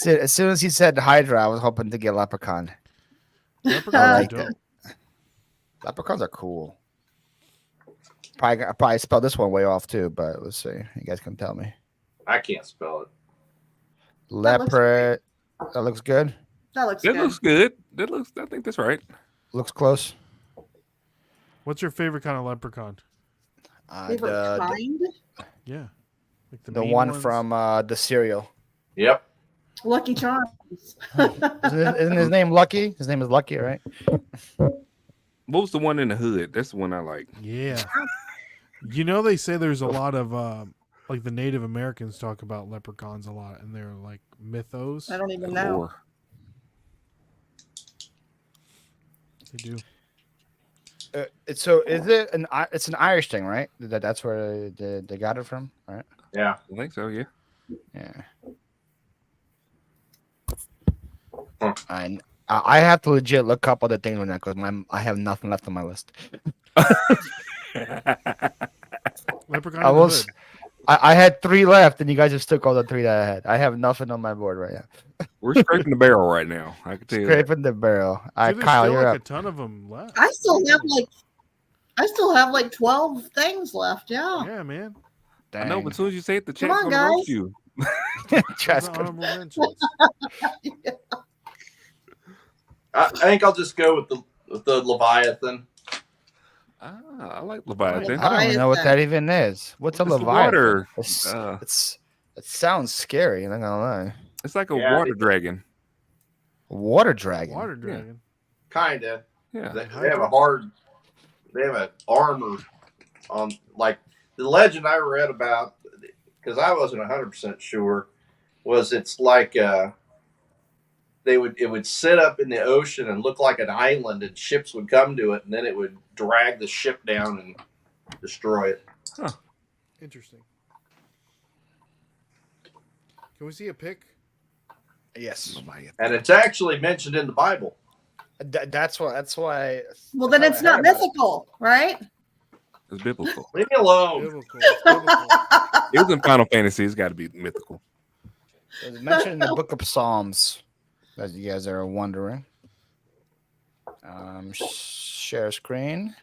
As soon as he said Hydra, I was hoping to get Leprechaun. Leprechauns I are like dope. that. Leprechauns are cool. I probably spelled this one way off too, but let's see. You guys can tell me. I can't spell it. Leopard. That looks good. That looks That good. looks good. That looks. I think that's right. Looks close. What's your favorite kind of leprechaun? Favorite kind? Yeah. Like The mean one ones? from the cereal. Yep. Lucky Charms. Isn't his name Lucky? His name is Lucky, right? What was the one in the hood? That's the one I like. Yeah. You know, they say there's a lot of like the Native Americans talk about leprechauns a lot, and they're like mythos. I don't even know. Or They do. So is it it's an Irish thing, right? That's where they got it from, right? Yeah. I think so. Yeah. Yeah. I have to legit look up other things on that because I have nothing left on my list. Leprechaun. I in the was Hood. I had 3 left, and you guys just took all the 3 that I had. I have nothing on my board right now. We're scraping the barrel right now. I can tell you. That. Scraping the barrel. All right, Dude, there's Kyle, still you're like up. a ton of them left. I still have like 12 things left. Yeah. Yeah, man. I know, but as soon as you say it, the Come chat's on, gonna roast guys. you. Chat's Those are gonna- honorable mentions. I think I'll just go with the Leviathan. I like Leviathan. I don't even know what that even is. What's a It's the Leviathan? water. It sounds scary. I'm not gonna lie. It's like a Yeah, water dragon. Water dragon. Water dragon. Kinda. Yeah. They have an armor on, like the legend I read about, because I wasn't 100% sure, was it's like it would sit up in the ocean and look like an island, and ships would come to it, and then it would drag the ship down and destroy it. Huh. Interesting. Can we see a pic? Yes. And it's actually mentioned in the Bible. That's why. Well, then it's not mythical, right? It's biblical. Leave me alone. Biblical. It's biblical. It was in Final Fantasy. It's got to be mythical. It was mentioned in the Book of Psalms, as you guys are wondering. Share screen.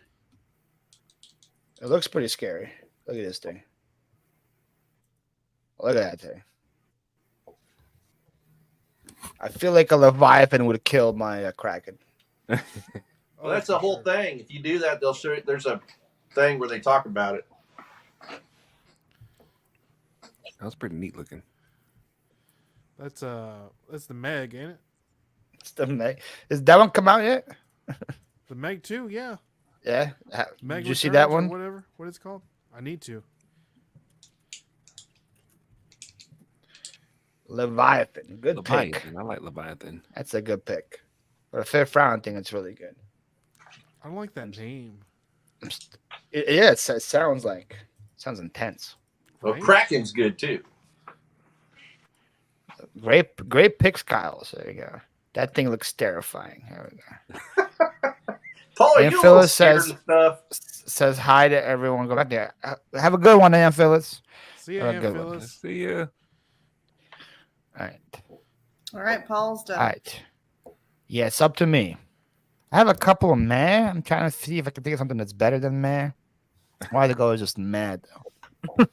It looks pretty scary. Look at this thing. Look at that thing. I feel like a Leviathan would kill my Kraken. Well, that's the whole thing. If you do that, they'll show you. There's a thing where they talk about it. That was pretty neat looking. That's the Meg, ain't it? It's the Meg. Is that one come out yet? The Meg 2, yeah. Yeah. Meg Did you see Returns that or one? whatever. What it's called? I need to. Leviathan. Good pick. Leviathan. I like Leviathan. That's a good pick. For a fifth round, I think it's really good. I don't like that name. Yeah, it sounds intense. Well, Right? Kraken's good too. Great picks, Kyle. So there you go. That thing looks terrifying. There we go. Paul, And you Phyllis scared says- and stuff. Says hi to everyone. Go back there. Have a good one, Aunt Phyllis. See ya, Have a Aunt good one. Phyllis. See ya. All right. All right, Paul's done. All right. Yeah, it's up to me. I have a couple of meh. I'm trying to see if I can think of something that's better than meh. Why the go is just mad though.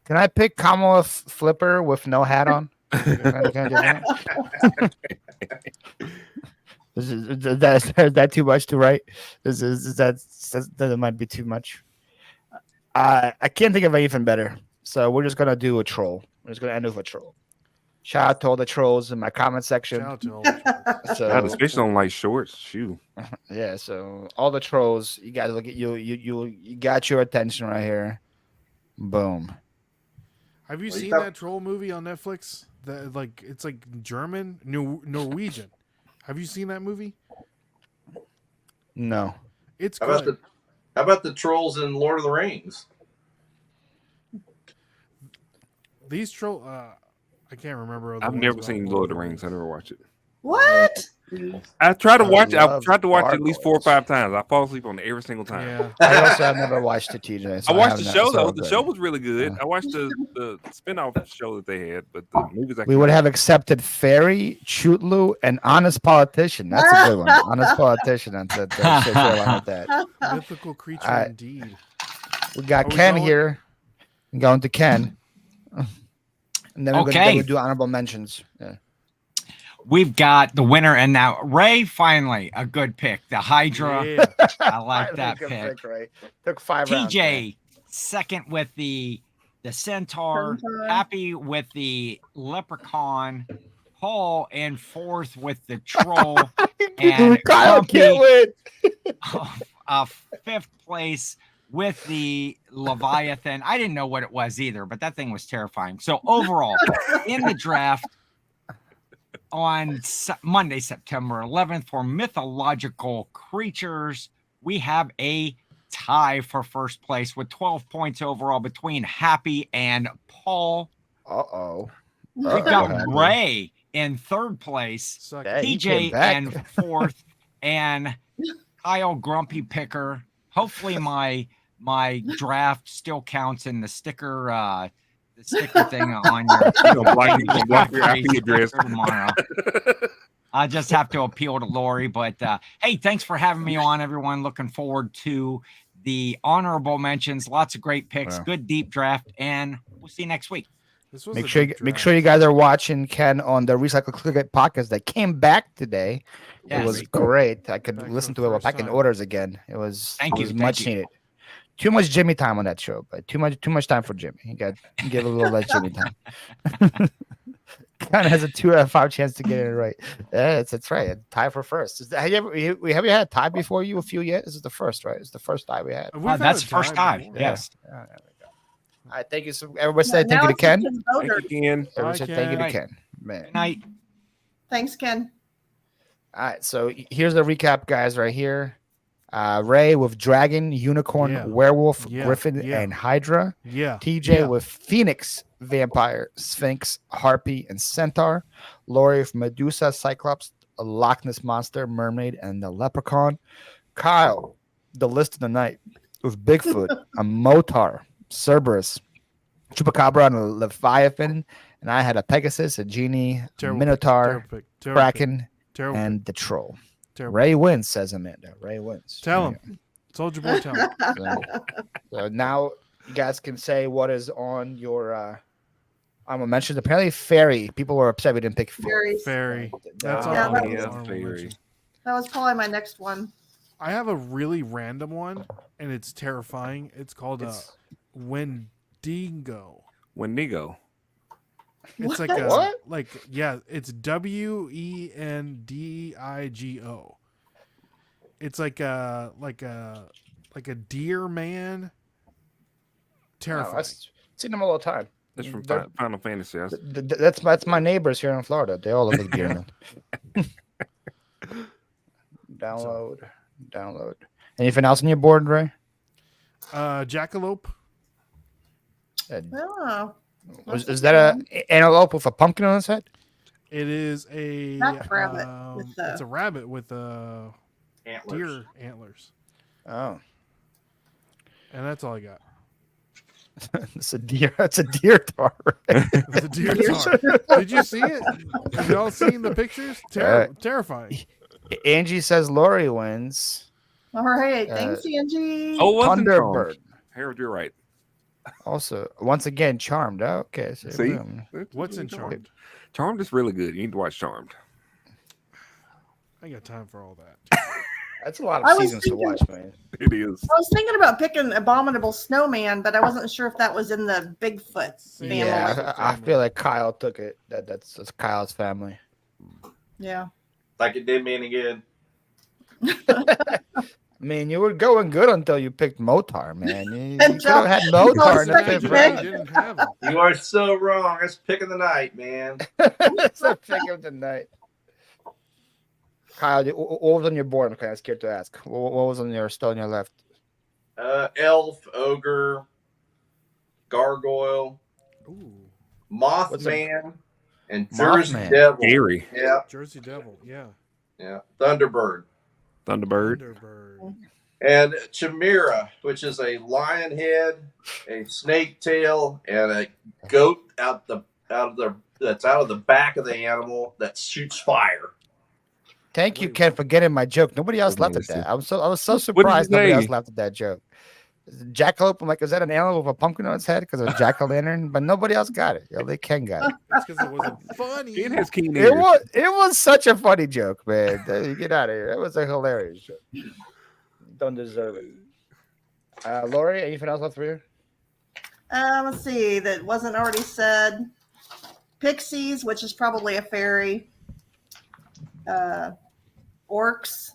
Can I pick Kamala Flipper with no hat on? Can I do that? Is that too much to write? That might be too much. I can't think of anything better. So we're just gonna do a troll. We're just gonna end with a troll. Shout out to all the trolls in my comment section. Shout out to all the trolls. So God, especially on like shorts. Shoe. yeah, so all the trolls, you guys look at you got your attention right here. Boom. Have you Well, you seen got- that troll movie on Netflix? That it's like German, Norwegian. Have you seen that movie? No. It's How good. about the trolls in Lord of the Rings? These troll. I can't remember. other I've ones never about seen Lord of the Rings. I never watched it. What? I tried to I watch it. I've love tried to watch it at least 4 or gargoyles. 5 times. I fall asleep on it every single time. Yeah. I also have never watched the TJ. So I watched the haven't- show so though. The good. show was really good. Yeah. I watched the spin-off show that they had, but the movies We would have accepted Fairy, Chutlu, and Honest Politician. That's a good one. Honest Politician. That's it. That's along with that. Mythical creature Alright. indeed. We got Are we Ken going? here. I'm going to Ken. And then we're Okay. going to do honorable mentions. Yeah. We've got the winner, and now Ray, finally a good pick. The Hydra. Yeah. I like Finally, that good pick. Right? Took 5 rounds. man. TJ second with the Centaur. Centaur. Happy with the Leprechaun. Paul in fourth with the Troll. And Kyle Grumpy, can't win. fifth place with the Leviathan. I didn't know what it was either, but that thing was terrifying. So overall, in the draft on Monday, September 11th for mythological creatures, we have a tie for first place with 12 points overall between Happy and Paul. Uh-oh. We've got Ray in third place, Suck Hey, it. he came TJ back. in fourth, and Kyle Grumpy Picker. Hopefully my draft still counts in the sticker thing on your You gonna block your IP address. tomorrow. I just have to appeal to Lori, but hey, thanks for having me on, everyone. Looking forward to the honorable mentions. Lots of great picks, Wow. good deep draft, and we'll see you next week. This was Make a sure good make draft. sure you guys are watching Ken on the Recycle Clickbait podcast that came back today. Yes. It was great. I could Back for listen the to it while first packing time. orders again. It was Thank you, much thank you. needed. Too much Jimmy time on that show, but too much time for Jimmy. You got to give a little less Jimmy time. Kind of has a 2 out of 5 chance to get it right. Yeah, that's right. A tie for first. Have you had a tie before you a few yet? This is the first, right? It's the first tie we had. We've had That's a the first tie time. before. Yes. Yeah, there we go. All right, thank you. So everybody say thank Now you to it's Ken. up the Thank voters. you, Ken. Everybody say thank you to Ken. Ken. Man. Good night. Thanks, Ken. All right, so here's the recap, guys, right here. Ray with Dragon, Unicorn, Yeah. Werewolf, Yeah. Griffin, Yeah. and Hydra. Yeah. TJ Yeah. with Phoenix, Vampire, Sphinx, Harpy, and Centaur. Lori with Medusa, Cyclops, a Loch Ness Monster, Mermaid, and the Leprechaun. Kyle, the list of the night with Bigfoot, a Motar, Cerberus, Chupacabra, and a Leviathan. And I had a Pegasus, a Genie, Terrible Minotaur, Terrible pick. Terrible pick. Kraken, Terrible and the Troll. Terrible. Ray wins, says Amanda. Ray wins. Tell There him. Soldier boy, tell him. you go. So now you guys can say what is on your I'm gonna mention apparently fairy. People were upset we didn't pick Fairies. Fairy. That's Yeah, all. that yeah, honorable fairy. mention. That was probably my next one. I have a really random one, and it's terrifying. It's called a Wendigo. Wendigo. It's like What? it's Wendigo. It's like a deer man. Terrifying. I've seen them all the time. That's from They're- Final Fantasy. That's my neighbors here in Florida. They all look like deer men. Download. Anything else on your board, Ray? Jackalope. Oh, Is that a antelope with a pumpkin on its head? It is a Jackrabbit with it's a rabbit with Antlers. deer antlers, Oh, and that's all I got. it's a deer. It's a deer tar. It's a deer tar. Did you see it? Have y'all seen the pictures? Terrifying. Angie says Lori wins. all right. Thanks, Angie. Oh, wasn't Thunderbird. Charmed. Harold, you're right. Also, once again, Charmed. Oh, okay. So See? What's in Charmed? Charmed is really good. You need to watch Charmed. I ain't got time for all that. That's a lot I of was seasons to thinking- watch, man. It is. I was thinking about picking Abominable Snowman, but I wasn't sure if that was in the Bigfoot family. Yeah, I feel like Kyle took it. That's Kyle's family. Yeah. Like it did me any good. I mean, you were going good until you picked Motar, man. You could Until- have had Motar in the until fifth you round. Didn't have it. You are so wrong. That's pick of the night, man. That's a pick of the night. Kyle, what was on your board? I'm kind of scared to ask. What was still on your left? Elf, ogre, gargoyle, Ooh, Mothman, and Mothman. Jersey Devil. Scary. Yeah, Jersey Devil. Yeah. yeah. Thunderbird. Thunderbird. Thunderbird. And Chimera, which is a lion head, a snake tail, and a goat that's out of the back of the animal that shoots fire. Thank you, Ken, for getting my joke. Nobody else laughed at that. I was so surprised nobody else laughed at that joke. Jackalope, I'm like, is that an animal with a pumpkin on its head because of jack o' lantern? But nobody else got it. They Ken got it. That's because it wasn't funny. It has keen It ears. was such a funny joke, man. Get out of here. That was a hilarious joke. Don't deserve it. Lori, anything else left for you? Let's see. That wasn't already said. Pixies, which is probably a fairy. Orcs.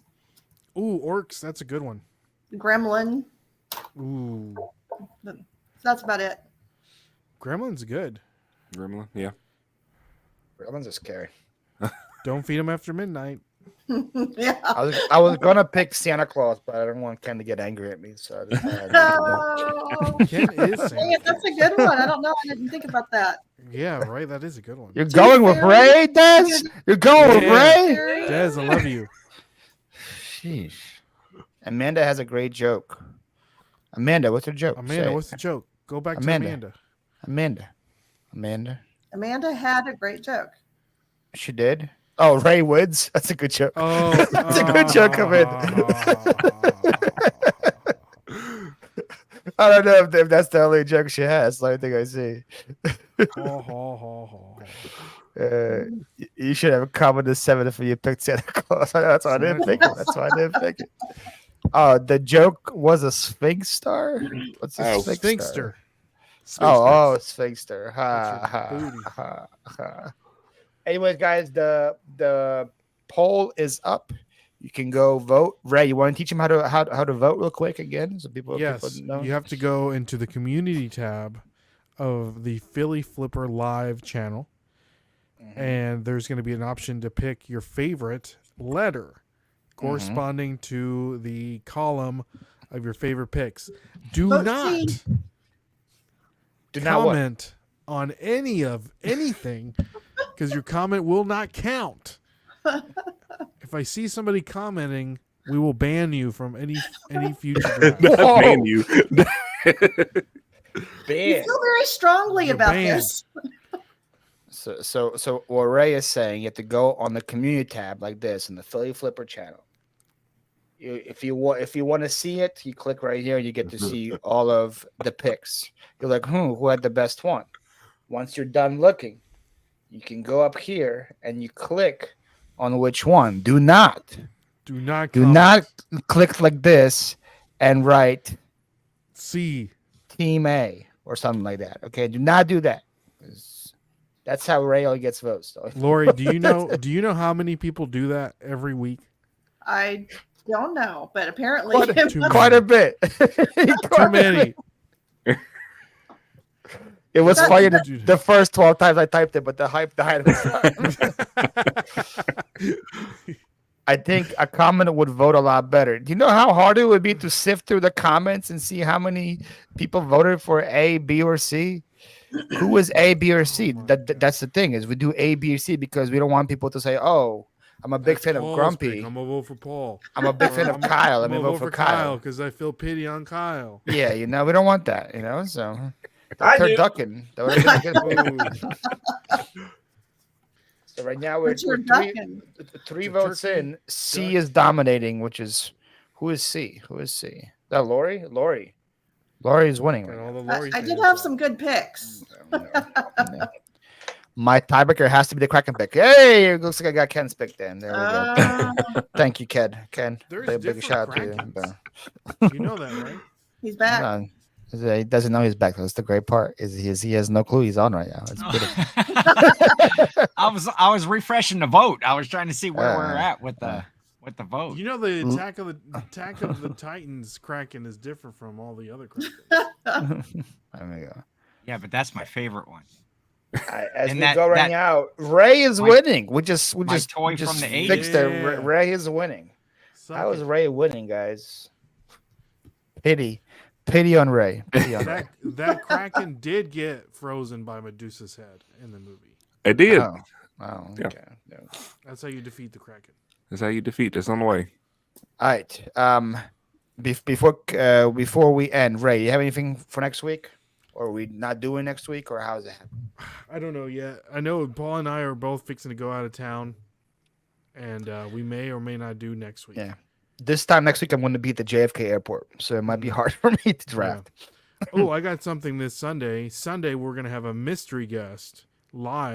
Ooh, orcs. That's a good one. Gremlin. Ooh, That's about it. Gremlin's good. Gremlin, yeah. Gremlins are scary. Don't feed them after midnight. Yeah. I was gonna pick Santa Claus, but I don't want Ken to get angry at me. So I just, No. Ken is Dang Santa. it, that's a good one. I don't know. I didn't think about that. Yeah, right. That is a good one. You're going with Ray, Des? You're going with Ray? Des, I love you. Sheesh. Amanda has a great joke. Amanda, what's her joke? Amanda, Say it. what's the joke? Go back Amanda. to Amanda. Amanda. Amanda had a great joke. She did. Oh, Ray Woods. That's a good joke. Oh, That's a good joke, Amanda. I don't know if that's the only joke she has. The only thing I see. You should have a comment to 7 if you picked Santa Claus. That's why I didn't think it. That's why I didn't think it. Oh, the joke was a Sphinx star? What's a Sphinx star? Oh, Sphinxter. Ha, ha, ha, ha. Anyways, guys, the poll is up. You can go vote. Ray, you want to teach them how to vote real quick again, so people know? You have to go into the community tab of the Philly Flipper Live channel, and there's going to be an option to pick your favorite letter corresponding to the column of your favorite picks. Do not comment on anything because your comment will not count. If I see somebody commenting, we will ban you from any future draft. Ban you. You feel very strongly You're about banned. this. So what Ray is saying, you have to go on the community tab like this in the Philly Flipper channel. If you want to see it, you click right here and you get to see all of the picks. You're like, who had the best one? Once you're done looking, you can go up here and you click on which one. Do not click like this and write C Team A or something like that. Okay, do not do that. That's how Ray only gets votes. Lori, do you know how many people do that every week? I don't know, but apparently Quite a bit. Too many. It was funny the first 12 times I typed it, but the hype died. I think a comment would vote a lot better. Do you know how hard it would be to sift through the comments and see how many people voted for A, B, or C? Who is A, B, or C? That's the thing, is we do A, B, or C because we don't want people to say, "Oh, I'm a big fan of Grumpy. I'm gonna vote for Paul. I'm a big fan of Kyle. Let me vote for Kyle because I feel pity on Kyle." Yeah, we don't want that, So I they're do. ducking. So right now we're three votes in. C is dominating, which is who is C? Is that Lori? Lori is winning. Right I did have some good picks. My tiebreaker has to be the Kraken pick. Hey, it looks like I got Ken's pick then. There we go. Thank you, Ken. Play a big shout out to you. You know that, right? He's back. No, he doesn't know he's back. That's the great part. He has no clue he's on right now. It's beautiful. I was refreshing the vote. I was trying to see where we're at with the vote. You know, the Attack of the Titans Kraken is different from all the other Krakens. There we go. Yeah, but that's my favorite one. As we go right now, Ray is winning. We just toy from the 80s. fixed it. Ray is winning. How is Ray winning, guys? Pity on Ray. That Kraken did get frozen by Medusa's head in the movie. It did. Oh, okay. Yeah. That's how you defeat the Kraken. That's how you defeat. That's on the way. All right. Before we end, Ray, you have anything for next week? Or are we not doing next week? Or how's it happen? I don't know yet. I know Paul and I are both fixing to go out of town. And we may or may not do next week. Yeah. This time next week, I'm going to be at the JFK airport. So it might be hard for me to draft. Yeah. Oh, I got something this Sunday. Sunday, we're going to have a mystery guest live.